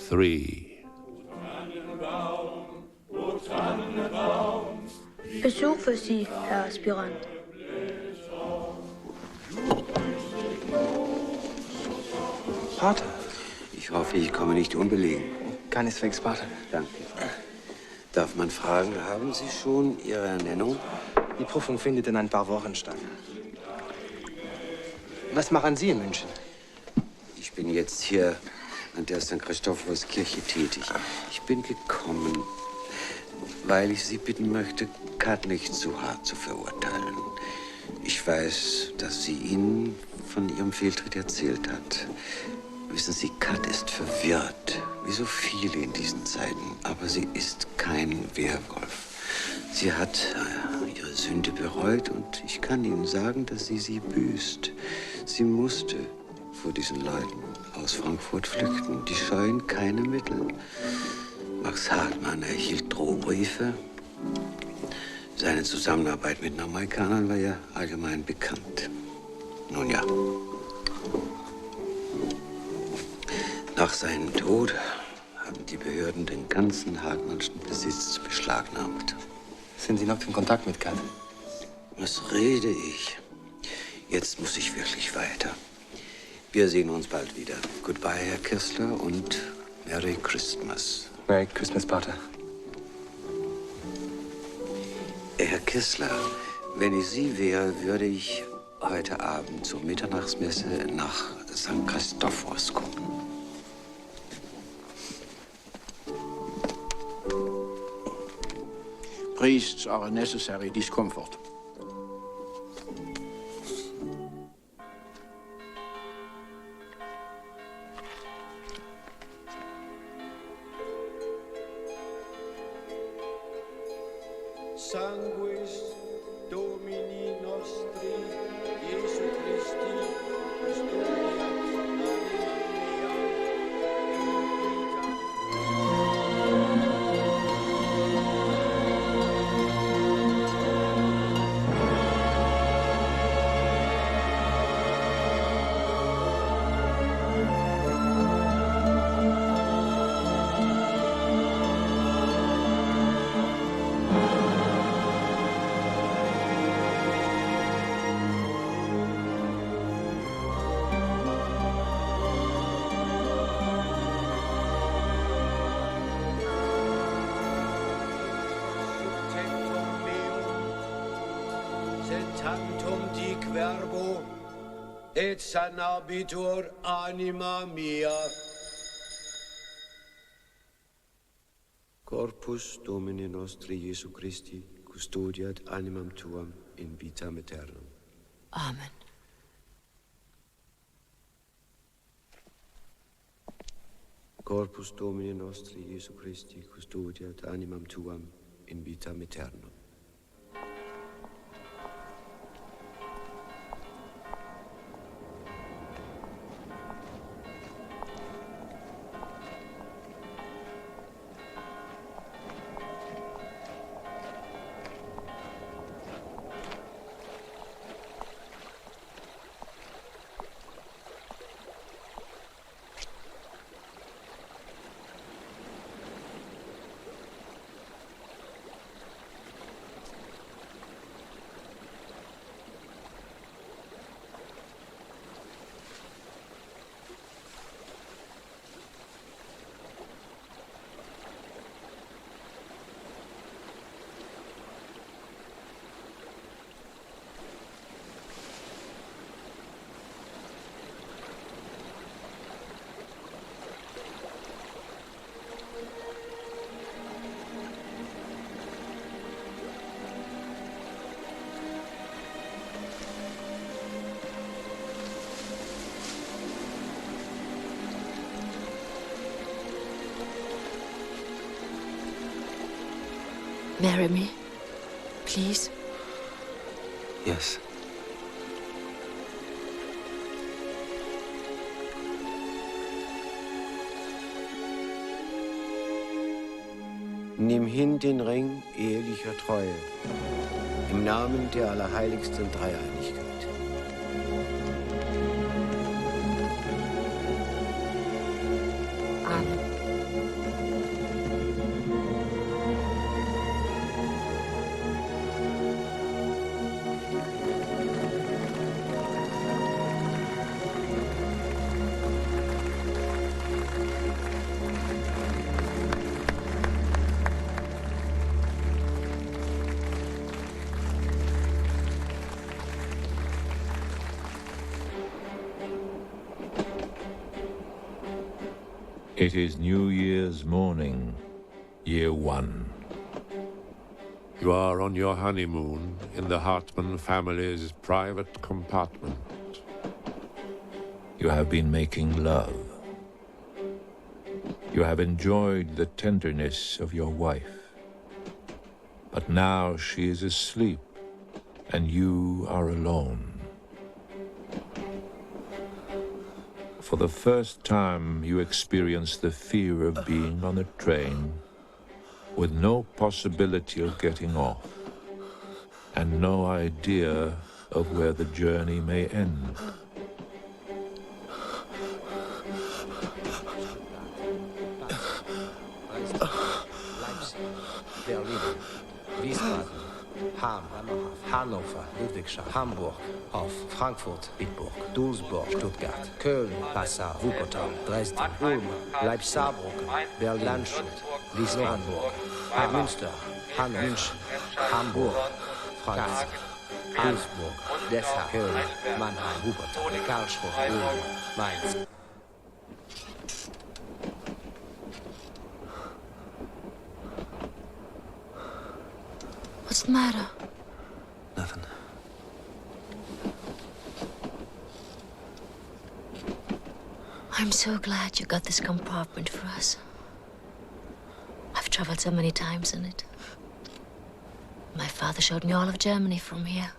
3. Besuch für Sie, Herr Aspirant. Pater. Ich hoffe, ich komme nicht unbelegen. Keineswegs, Pater. Danke. Darf man fragen, haben Sie schon Ihre Ernennung? Die Prüfung findet in ein paar Wochen statt. Was machen Sie in München? Ich bin jetzt hier an der St. Christophorus-Kirche tätig. Ich bin gekommen, weil ich Sie bitten möchte, Kat nicht zu hart zu verurteilen. Ich weiß, dass sie Ihnen von ihrem Fehltritt erzählt hat. Wissen Sie, Kat ist verwirrt, wie so viele in diesen Zeiten. Aber sie ist kein Werwolf. Sie hat ihre Sünde bereut und ich kann Ihnen sagen, dass sie büßt. Sie musste vor diesen Leuten aus Frankfurt flüchten. Die scheuen keine Mittel. Max Hartmann erhielt Drohbriefe. Seine Zusammenarbeit mit den Amerikanern war ja allgemein bekannt. Nun ja. Nach seinem Tod haben die Behörden den ganzen Hartmannschen Besitz beschlagnahmt. Sind Sie noch in Kontakt mit Kat? Was rede ich? Jetzt muss ich wirklich weiter. Wir sehen uns bald wieder. Goodbye, Herr Kessler, und Merry Christmas. Merry Christmas, Pater. Herr Kessler, wenn ich Sie wäre, würde ich heute Abend zur Mitternachtsmesse nach St. Christophorus kommen. Priests are a necessary discomfort. Sanguis Domini nostri, Jesu Christi, custodiat anima tantum dic verbo, et sanabitur anima mia. Corpus Domini nostri Jesu Christi, custodiat animam tuam in vitam aeternam. Amen. Corpus Domini nostri Jesu Christi, custodiat animam tuam in vitam aeternam. Marry me, please. Yes. Nimm hin den Ring ehelicher Treue, im Namen der allerheiligsten Dreieinigkeit. Amen. It is New Year's morning, year 1. You are on your honeymoon in the Hartmann family's private compartment. You have been making love. You have enjoyed the tenderness of your wife. But now she is asleep, and you are alone. For the first time, you experience the fear of being on a train with no possibility of getting off and no idea of where the journey may end. Berlin, Wiesbaden, Hamm, Hannover, Ludwigshafen, Hamburg, Hof, Frankfurt, Bitburg, Duisburg, Stuttgart, Köln, Passau, Wuppertal, Dresden, Ulm, Leipzig-Saarbrücken, Berlin, Landshut, Wiesbaden, Münster, Hannover, München, Hamburg, Frankfurt, Duisburg, Dessau, Köln, Mannheim, Wuppertal, Karlsruhe, Ulm, Mainz. What's the matter? Nothing. I'm so glad you got this compartment for us. I've traveled so many times in it. My father showed me all of Germany from here.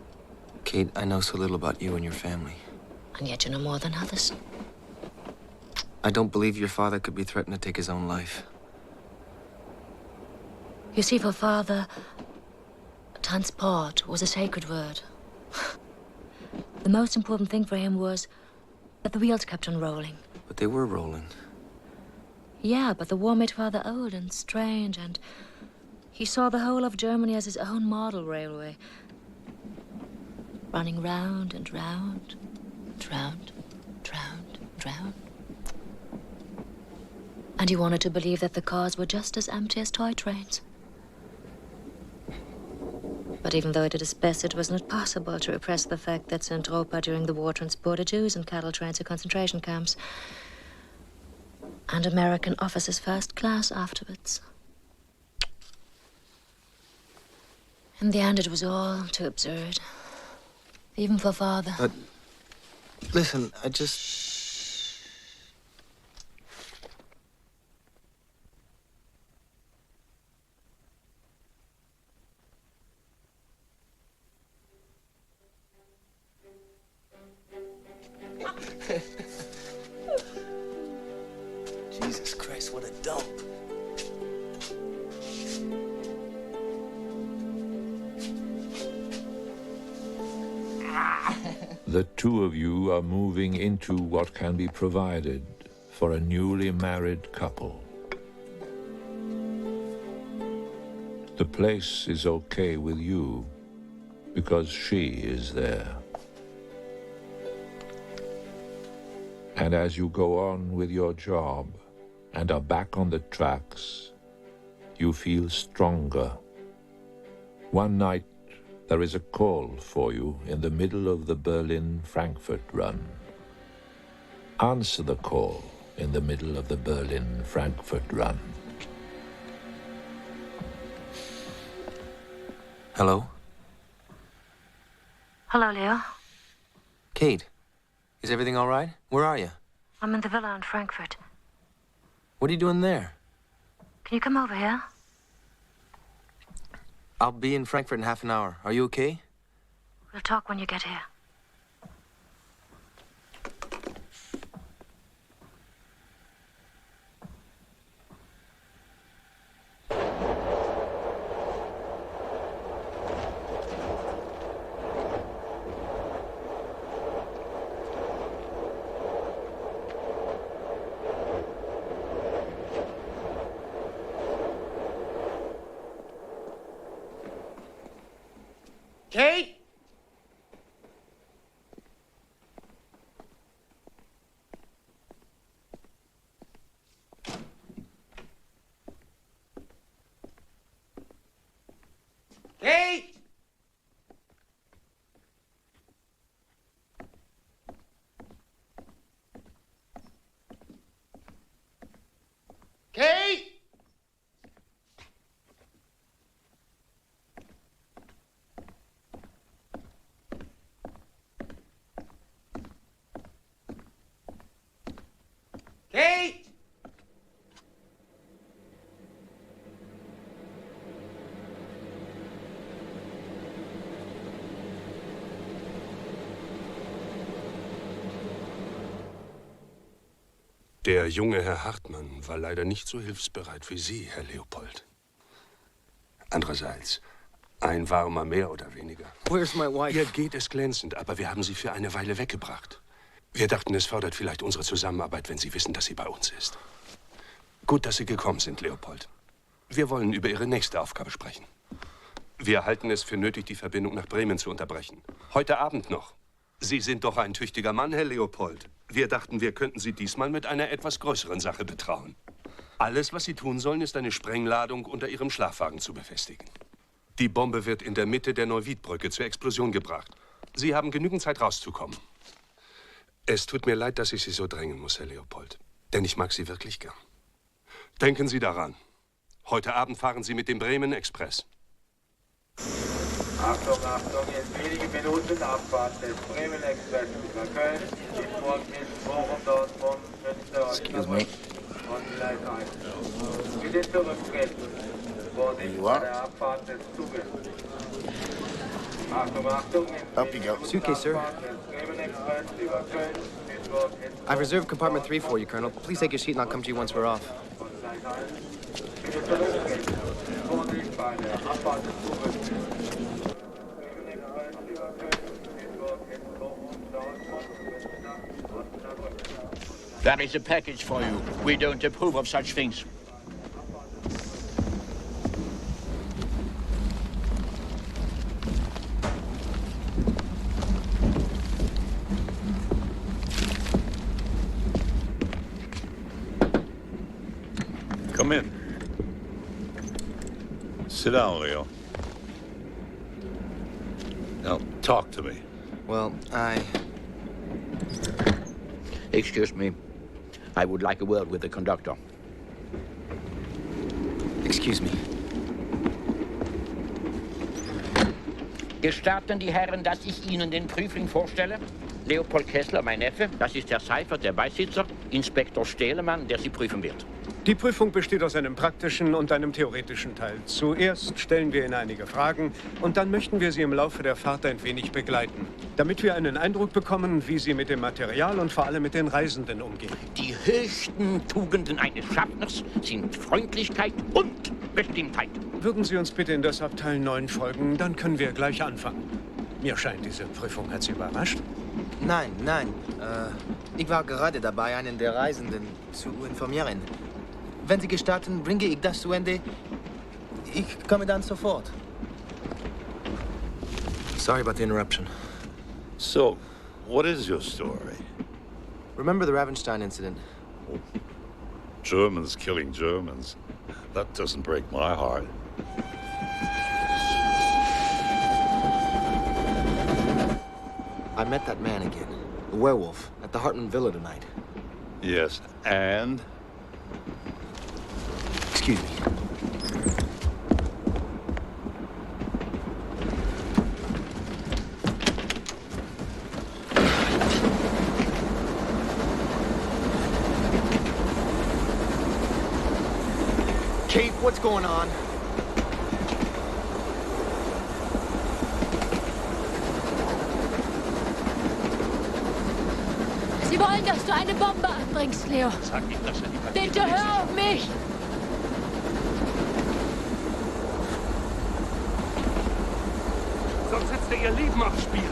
Kate, I know so little about you and your family. And yet you know more than others. I don't believe your father could be threatened to take his own life. You see, for father, transport was a sacred word. The most important thing for him was that the wheels kept on rolling. But they were rolling. Yeah, but the war made father old and strange, and he saw the whole of Germany as his own model railway. Running round and round, and round, and round, and round. And he wanted to believe that the cars were just as empty as toy trains. But even though he did his best, it was not possible to repress the fact that Zentropa during the war transported Jews in cattle trains to concentration camps. And American officers first class afterwards. In the end, it was all too absurd. Even for father. Listen, I just... Jesus Christ, what a dump. The two of you are moving into what can be provided for a newly married couple. The place is okay with you because she is there. And as you go on with your job and are back on the tracks, you feel stronger. One night, there is a call for you in the middle of the Berlin-Frankfurt run. Answer the call in the middle of the Berlin-Frankfurt run. Hello? Hello, Leo. Kate, is everything all right? Where are you? I'm in the villa in Frankfurt. What are you doing there? Can you come over here? I'll be in Frankfurt in half an hour. Are you okay? We'll talk when you get here. Kate? Kate? Kate? Kate? Der junge Herr Hartmann war leider nicht so hilfsbereit wie Sie, Herr Leopold. Andererseits, ein warmer mehr oder weniger. Where's my wife? Ihr geht es glänzend, aber wir haben sie für eine Weile weggebracht. Wir dachten, es fördert vielleicht unsere Zusammenarbeit, wenn Sie wissen, dass sie bei uns ist. Gut, dass Sie gekommen sind, Leopold. Wir wollen über Ihre nächste Aufgabe sprechen. Wir halten es für nötig, die Verbindung nach Bremen zu unterbrechen. Heute Abend noch. Sie sind doch ein tüchtiger Mann, Herr Leopold. Wir dachten, wir könnten Sie diesmal mit einer etwas größeren Sache betrauen. Alles, was Sie tun sollen, ist eine Sprengladung unter Ihrem Schlafwagen zu befestigen. Die Bombe wird in der Mitte der Neuwiedbrücke zur Explosion gebracht. Sie haben genügend Zeit, rauszukommen. Es tut mir leid, dass ich Sie so drängen muss, Herr Leopold. Denn ich mag Sie wirklich gern. Denken Sie daran. Heute Abend fahren Sie mit dem Bremen Express. Achtung, Achtung, in wenigen Minuten Abfahrt des Bremen Express über Köln, Duisburg, Bochum, Dortmund, Münster und Gleis 1. Bitte zurücktreten. Vorsicht bei der Abfahrt des Zuges. Achtung, Achtung, in Suitcase, sir. Bremen Express über Köln, Duisburg, I've reserved compartment 3 for you, Colonel. Please take your seat and I'll come to you once we're off. Bitte zurücktreten. Vorsicht bei der Abfahrt des Zuges. There is a package for you. We don't approve of such things. Come in. Sit down, Leo. Now, talk to me. Well, Excuse me. I would like a word with the conductor. Excuse me. Gestatten die Herren, dass ich Ihnen den Prüfling vorstelle? Leopold Kessler, mein Neffe. Das ist Herr Seifert, der Beisitzer. Inspektor Stehlemann, der Sie prüfen wird. Die Prüfung besteht aus einem praktischen und einem theoretischen Teil. Zuerst stellen wir Ihnen einige Fragen und dann möchten wir Sie im Laufe der Fahrt ein wenig begleiten, damit wir einen Eindruck bekommen, wie Sie mit dem Material und vor allem mit den Reisenden umgehen. Die höchsten Tugenden eines Schaffners sind Freundlichkeit und Bestimmtheit. Würden Sie uns bitte in das Abteil 9 folgen, dann können wir gleich anfangen. Mir scheint, diese Prüfung hat Sie überrascht. Nein. Ich war gerade dabei, einen der Reisenden zu informieren. Wenn Sie gestatten, bringe ich das zu Ende. Ich komme dann sofort. Sorry about the interruption. So, what is your story? Remember the Ravenstein incident? Germans killing Germans. That doesn't break my heart. I met that man again, the werewolf, at the Hartman Villa tonight. Yes, and? Excuse me. Kate, what's going on? Sie wollen, dass du eine Bombe anbringst, Leo. Sag nicht, dass er die Papiere Bitte hör auf mich! Sonst setzt er ihr Leben aufs Spiel.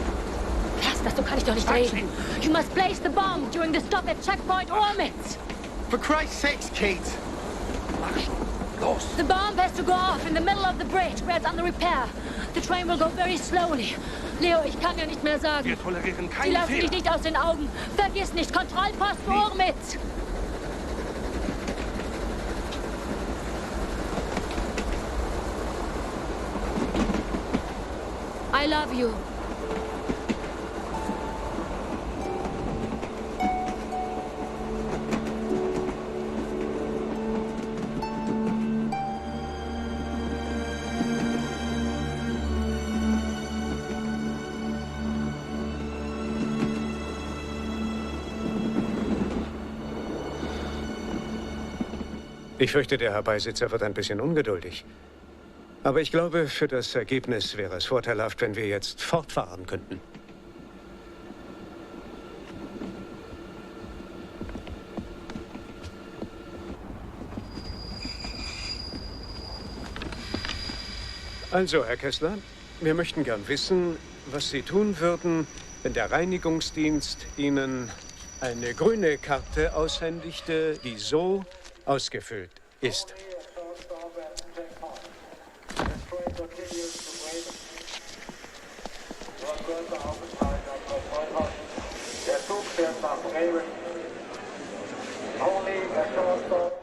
Lass das, so kann ich doch nicht reden. You must place the bomb during the stop at checkpoint Ormitz. For Christ's sakes, Kate! Mach schon. Los. The bomb has to go off in the middle of the bridge where it's under repair. The train will go very slowly. Leo, ich kann dir nicht mehr sagen. Wir tolerieren Sie keinen lassen Fehler. dich nicht aus den Augen. Vergiss nicht, Kontrollposten Ormitz. I love you. Ich fürchte, der Herr Beisitzer wird ein bisschen ungeduldig. Aber ich glaube, für das Ergebnis wäre es vorteilhaft, wenn wir jetzt fortfahren könnten. Also, Herr Kessler, wir möchten gern wissen, was Sie tun würden, wenn der Reinigungsdienst Ihnen eine grüne Karte aushändigte, die so ausgefüllt ist.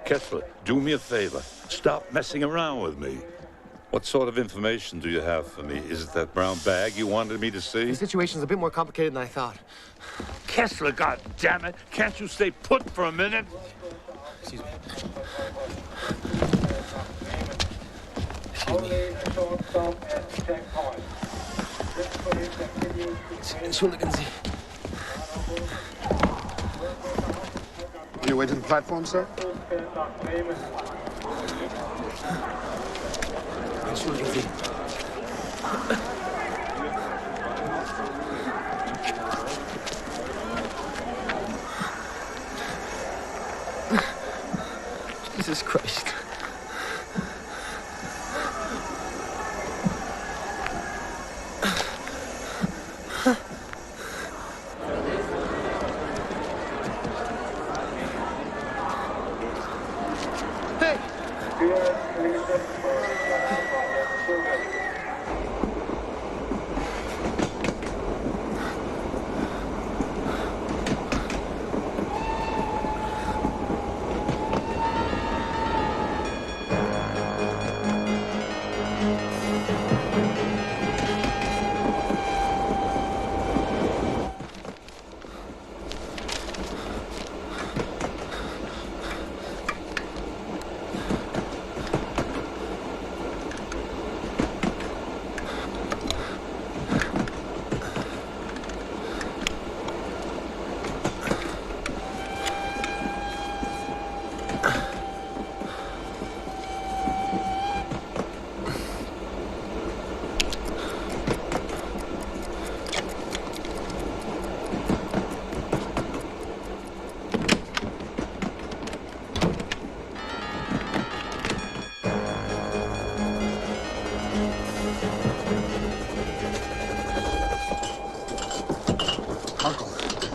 Kessler, do me a favor. Stop messing around with me. What sort of information do you have for me? Is it that brown bag you wanted me to see? The situation's a bit more complicated than I thought. Kessler, goddammit! Can't you stay put for a minute? Excuse me. Entschuldigen Sie. On your way to the platform, sir? Entschuldigen Sie. Jesus Christ.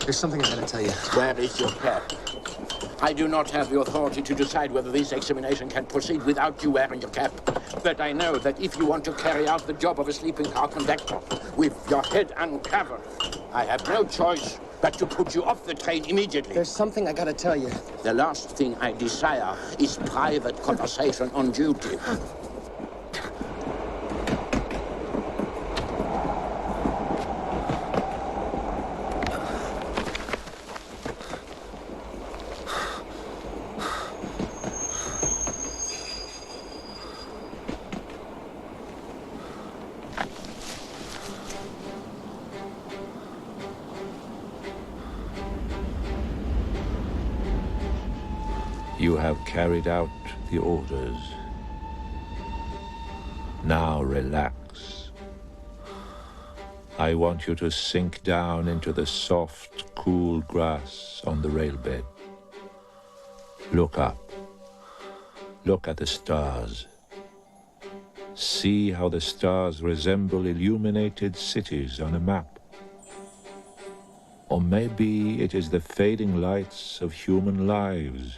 There's something I gotta tell you. Where is your cap? I do not have the authority to decide whether this examination can proceed without you wearing your cap. But I know that if you want to carry out the job of a sleeping car conductor with your head uncovered, I have no choice but to put you off the train immediately. There's something I gotta tell you. The last thing I desire is private conversation on duty. You have carried out the orders. Now relax. I want you to sink down into the soft, cool grass on the railbed. Look up. Look at the stars. See how the stars resemble illuminated cities on a map. Or maybe it is the fading lights of human lives.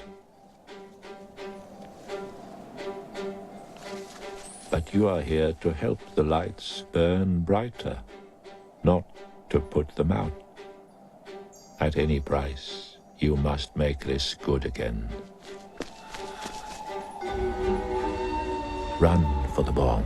But you are here to help the lights burn brighter, not to put them out. At any price, you must make this good again. Run for the bomb.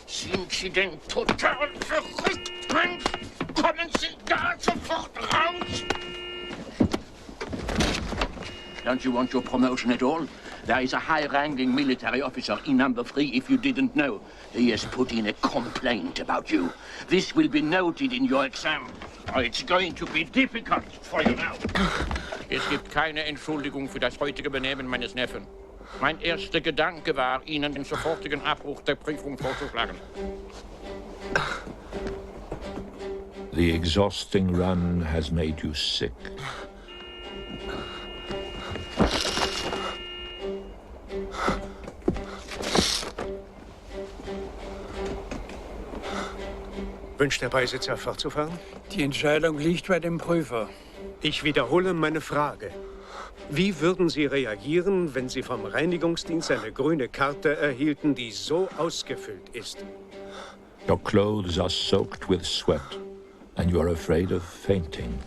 Sind Sie denn total verrückt, Mann? Kommen Sie da sofort raus! Don't you want your promotion at all? There is a high-ranking military officer in number 3, if you didn't know. He has put in a complaint about you. This will be noted in your exam. Oh, it's going to be difficult for you now. Es gibt keine Entschuldigung für das heutige Benehmen meines Neffen. Mein erster Gedanke war, Ihnen den sofortigen Abbruch der Prüfung vorzuschlagen. The exhausting run has made you sick. Wünscht der Beisitzer fortzufahren? Die Entscheidung liegt bei dem Prüfer. Ich wiederhole meine Frage. Wie würden Sie reagieren, wenn Sie vom Reinigungsdienst eine grüne Karte erhielten, die so ausgefüllt ist? Your clothes are soaked with sweat, and you are afraid of fainting.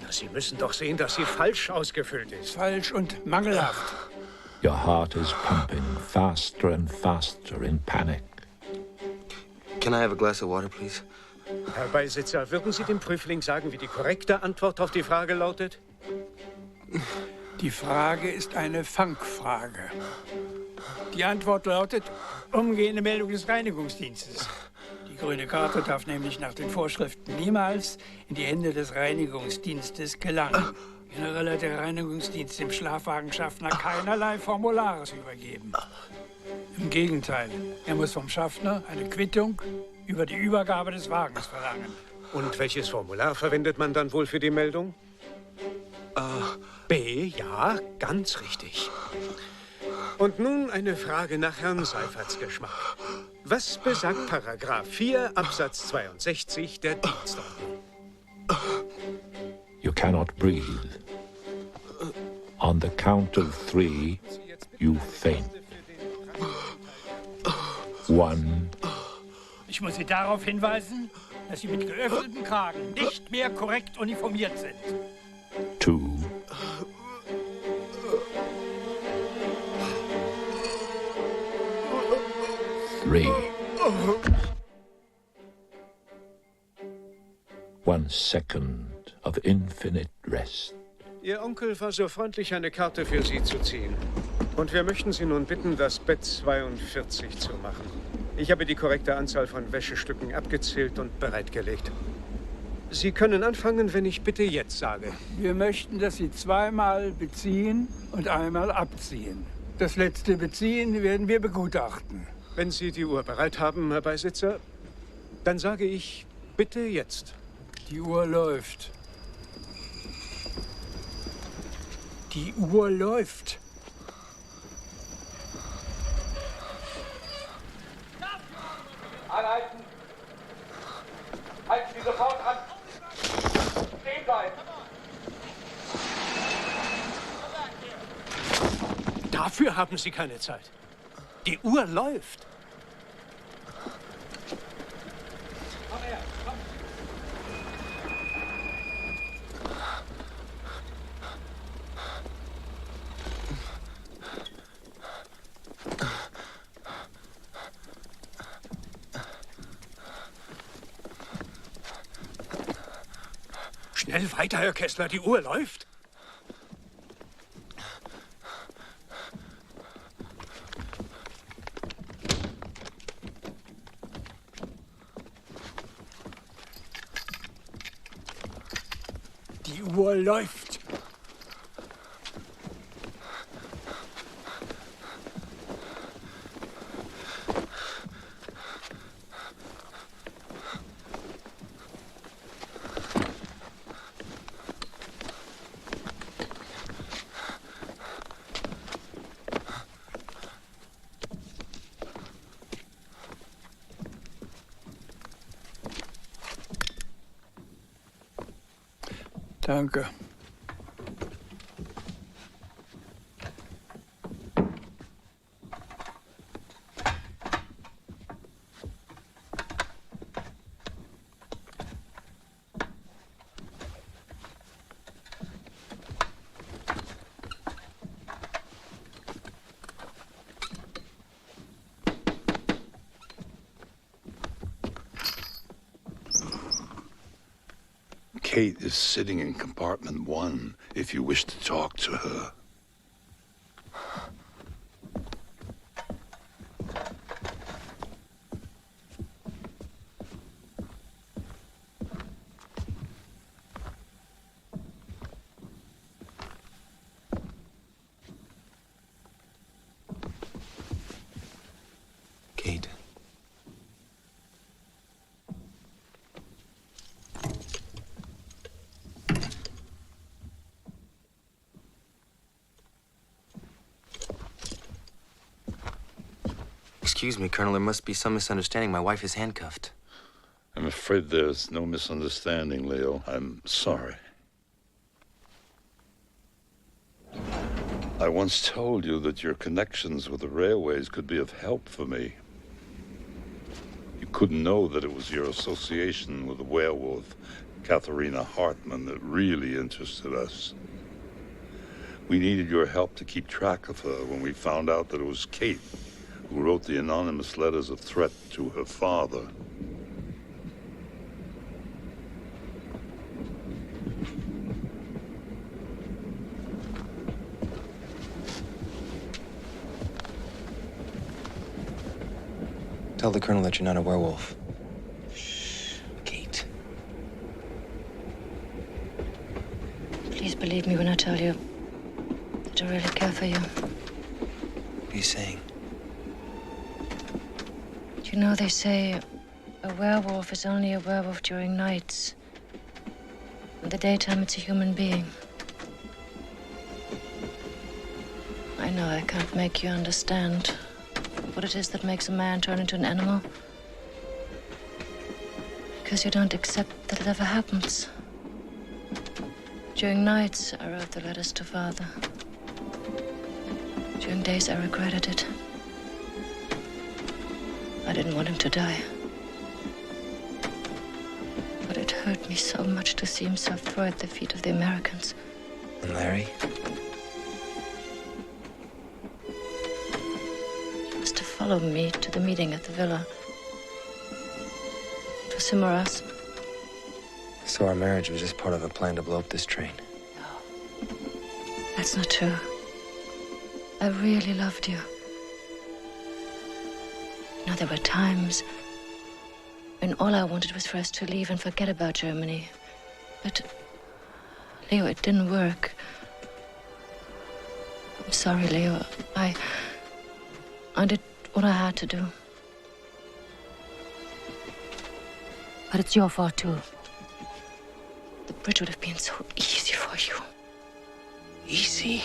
Na, Sie müssen doch sehen, dass sie falsch ausgefüllt ist. Falsch und mangelhaft. Your heart is pumping faster and faster in panic. Can I have a glass of water, please? Herr Beisitzer, würden Sie dem Prüfling sagen, wie die korrekte Antwort auf die Frage lautet? Die Frage ist eine Fangfrage. Die Antwort lautet umgehende Meldung des Reinigungsdienstes. Die grüne Karte darf nämlich nach den Vorschriften niemals in die Hände des Reinigungsdienstes gelangen. Generell hat der Reinigungsdienst dem Schlafwagenschaffner keinerlei Formulares übergeben. Im Gegenteil, er muss vom Schaffner eine Quittung über die Übergabe des Wagens verlangen. Und welches Formular verwendet man dann wohl für die Meldung? B, ja, ganz richtig. Und nun eine Frage nach Herrn Seiferts Geschmack. Was besagt Paragraph 4 Absatz 62 der Dienstordnung? You cannot breathe. On the count of 3, you faint. 1. Ich muss Sie darauf hinweisen, dass Sie mit geöffnetem Kragen nicht mehr korrekt uniformiert sind. 2. 3. 1 second of infinite rest. Ihr Onkel war so freundlich, eine Karte für Sie zu ziehen. Und wir möchten Sie nun bitten, das Bett 42 zu machen. Ich habe die korrekte Anzahl von Wäschestücken abgezählt und bereitgelegt. Sie können anfangen, wenn ich bitte jetzt sage. Wir möchten, dass Sie zweimal beziehen und einmal abziehen. Das letzte Beziehen werden wir begutachten. Wenn Sie die Uhr bereit haben, Herr Beisitzer, dann sage ich bitte jetzt. Die Uhr läuft. Die Uhr läuft. Anhalten! Halten Sie sofort an! Stehen bleiben! Dafür haben Sie keine Zeit. Die Uhr läuft. Komm her, komm! Schnell weiter, Herr Kessler, die Uhr läuft. Die Uhr läuft. Danke. Kate is sitting in compartment 1 if you wish to talk to her. Kate. Excuse me, Colonel, there must be some misunderstanding. My wife is handcuffed. I'm afraid there's no misunderstanding, Leo. I'm sorry. I once told you that your connections with the railways could be of help for me. You couldn't know that it was your association with the werewolf, Katharina Hartman, that really interested us. We needed your help to keep track of her when we found out that it was Kate who wrote the anonymous letters of threat to her father. Tell the Colonel that you're not a werewolf. Shh, Kate. Please believe me when I tell you that I really care for you. What are you saying? You know, they say a werewolf is only a werewolf during nights. In the daytime, it's a human being. I know I can't make you understand what it is that makes a man turn into an animal. Because you don't accept that it ever happens. During nights, I wrote the letters to Father. During days, I regretted it. I didn't want him to die. But it hurt me so much to see himself throw at the feet of the Americans. And Larry? He was to follow me to the meeting at the villa. It was him or us. So our marriage was just part of a plan to blow up this train. That's not true. I really loved you. You know, there were times when all I wanted was for us to leave and forget about Germany. But, Leo, it didn't work. I'm sorry, Leo. I did what I had to do. But it's your fault, too. The bridge would have been so easy for you. Easy?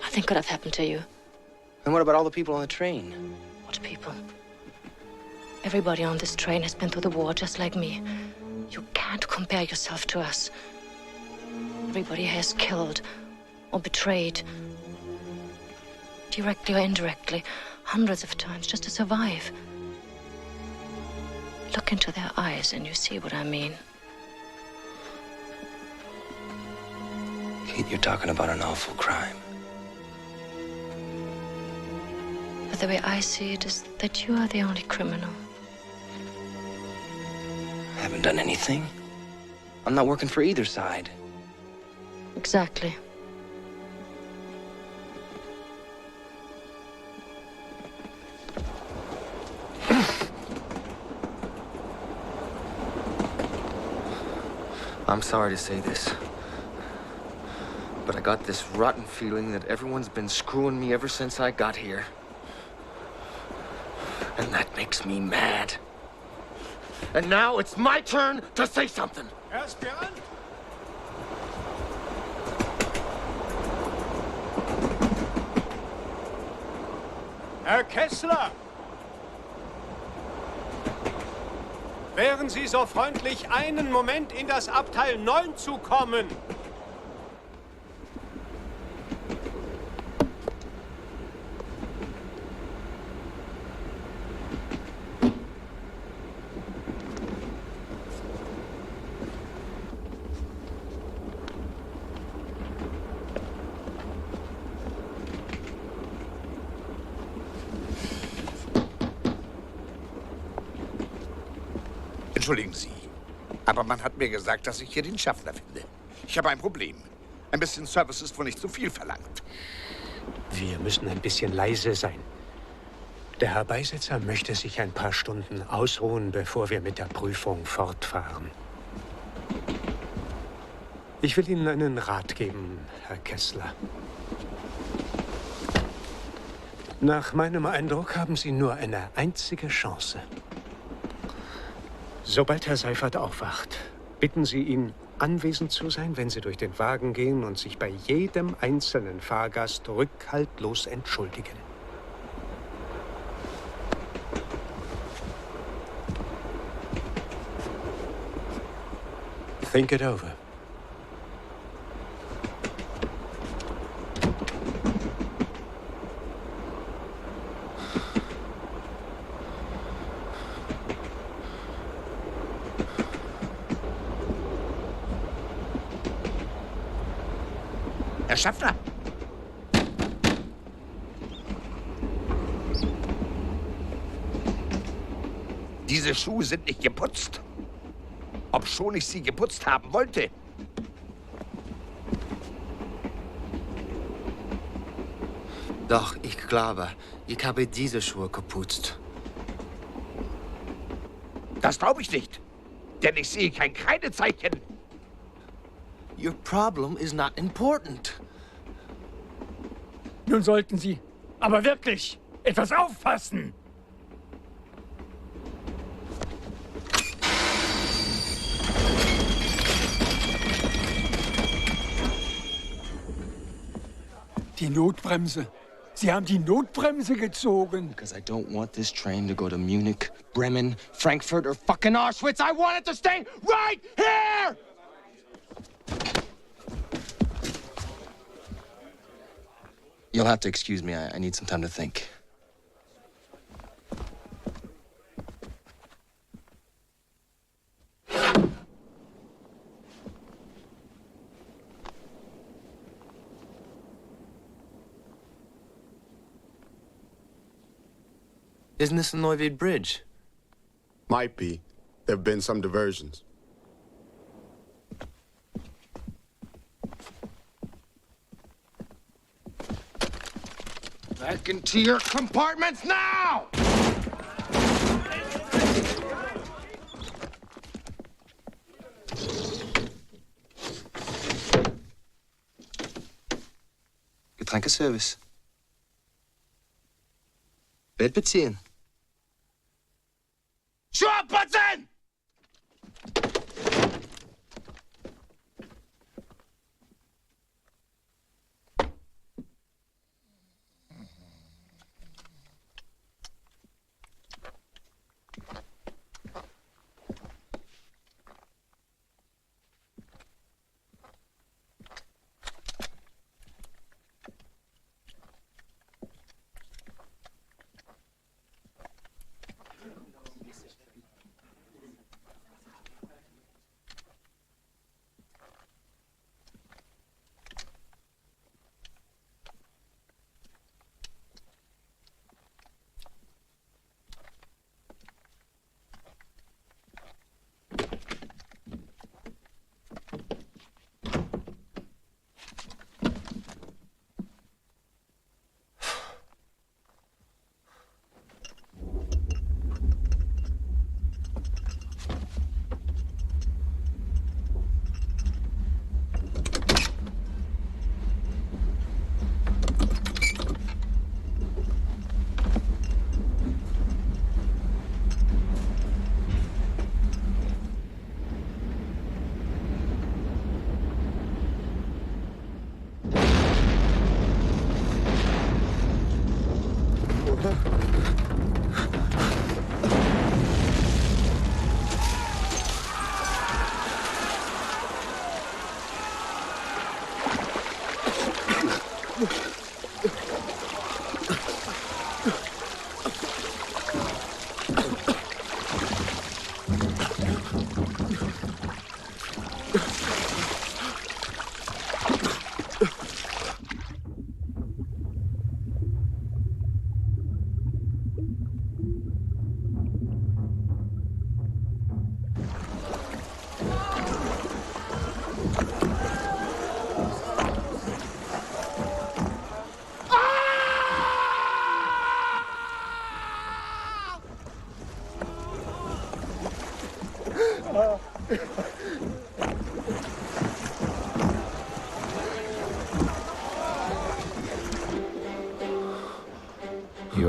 Nothing could have happened to you. And what about all the people on the train? What people? Everybody on this train has been through the war just like me. You can't compare yourself to us. Everybody has killed or betrayed, directly or indirectly, hundreds of times just to survive. Look into their eyes and you see what I mean. Kate, you're talking about an awful crime. But the way I see it is that you are the only criminal. I haven't done anything. I'm not working for either side. Exactly. I'm sorry to say this, but I got this rotten feeling that everyone's been screwing me ever since I got here. And that makes me mad. And now it's my turn to say something. Aspirant? Herr Kessler! Wären Sie so freundlich, einen Moment in das Abteil 9 zu kommen? Entschuldigen Sie, Aber man hat mir gesagt, dass ich hier den Schaffner finde. Ich habe ein Problem. Ein bisschen Service ist wohl nicht zu viel verlangt. Wir müssen ein bisschen leise sein. Der Herr Beisitzer möchte sich ein paar Stunden ausruhen, bevor wir mit der Prüfung fortfahren. Ich will Ihnen einen Rat geben, Herr Kessler. Nach meinem Eindruck haben Sie nur eine einzige Chance. Sobald Herr Seifert aufwacht, bitten Sie ihn, anwesend zu sein, wenn Sie durch den Wagen gehen und sich bei jedem einzelnen Fahrgast rückhaltlos entschuldigen. Think it over. Herr Schaffner! Diese Schuhe sind nicht geputzt. Obschon ich sie geputzt haben wollte. Doch, ich glaube, ich habe diese Schuhe geputzt. Das glaube ich nicht. Denn ich sehe kein Kreidezeichen. Your problem is not important. Nun sollten Sie aber wirklich etwas aufpassen. Die Notbremse. Sie haben die Notbremse gezogen. Because I don't want this train to go to Munich, Bremen, Frankfurt, or fucking Auschwitz. I want it to stay right here! You'll have to excuse me. I need some time to think. Isn't this the Neuwied Bridge? Might be. There have been some diversions. Back into your compartments now! Getränkeservice. Bett beziehen. Schuhe putzen!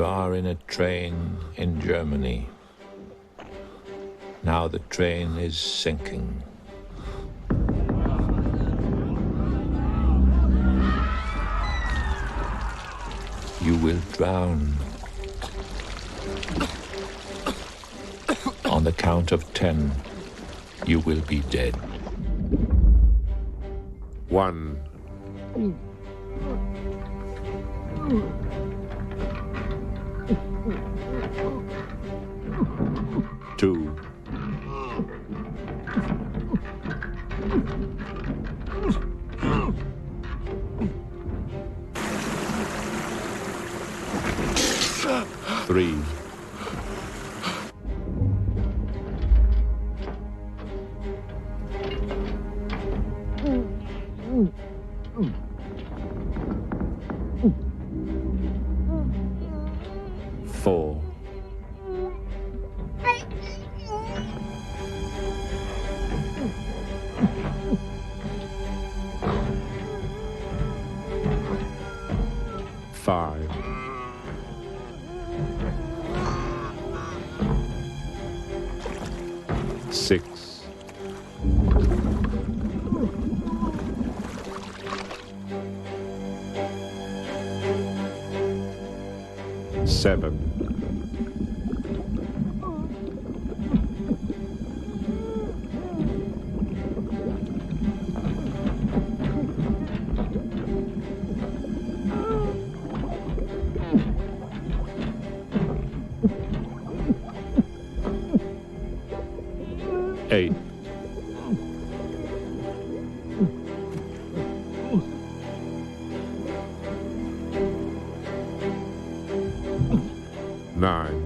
You are in a train in Germany. Now the train is sinking. You will drown. On the count of 10, you will be dead. 1. 2. 3. 4. 5. 6. 7. 8. 9.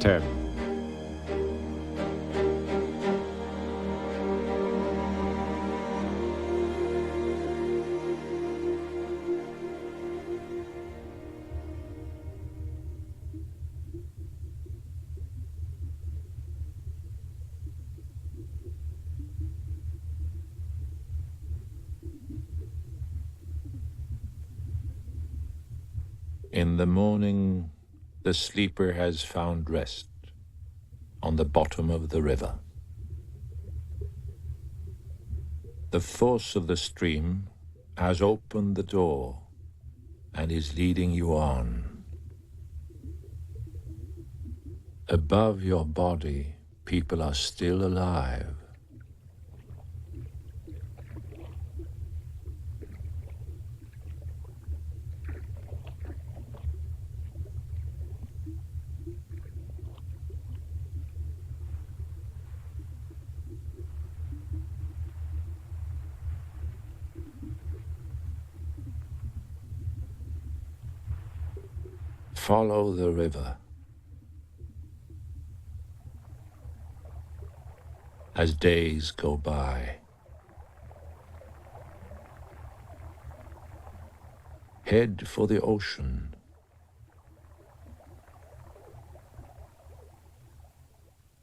10. 'In the morning, the sleeper has found rest on the bottom of the river. The force of the stream has opened the door and is leading you on. Above your body, people are still alive. Follow the river. As days go by, head for the ocean.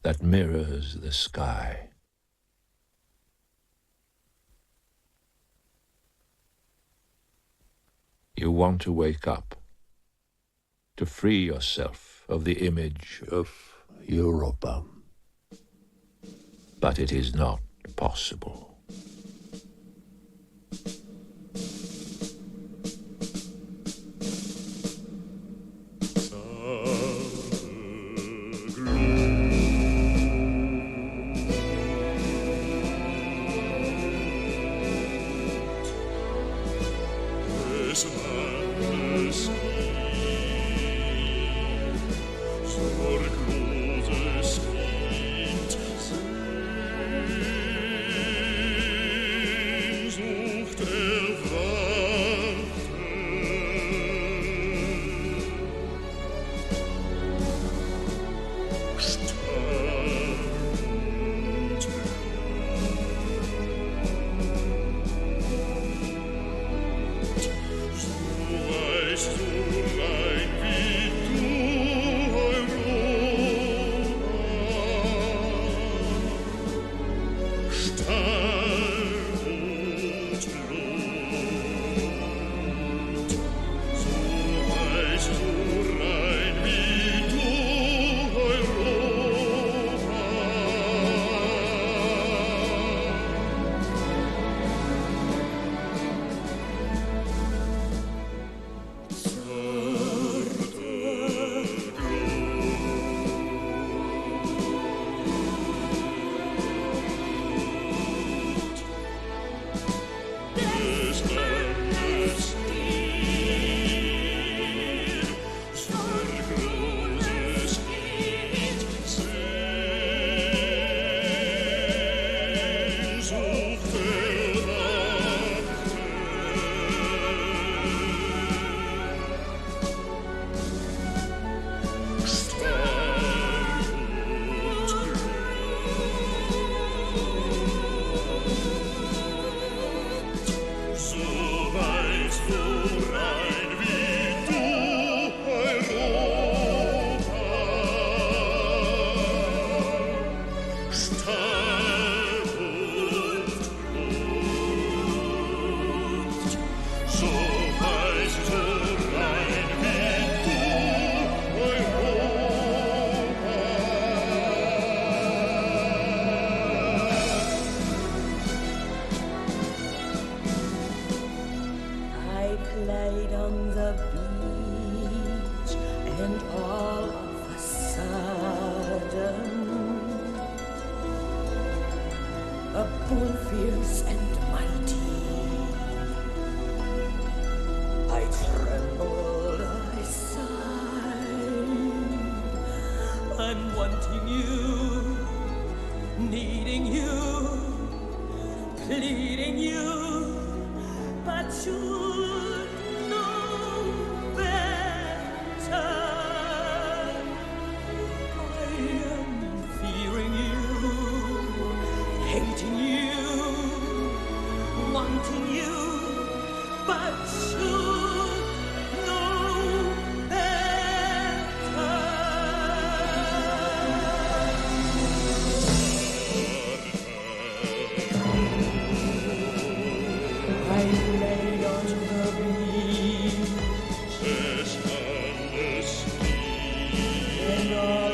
That mirrors the sky. You want to wake up, to free yourself of the image of Europa. But it is not possible. Sorgloses Kind, seh all fierce and mighty. I trembled, I sighed. I'm wanting you, needing you, pleading you, but should know better. I am fearing you, hating you, wanting you, but should know better. I lay on the beach, and I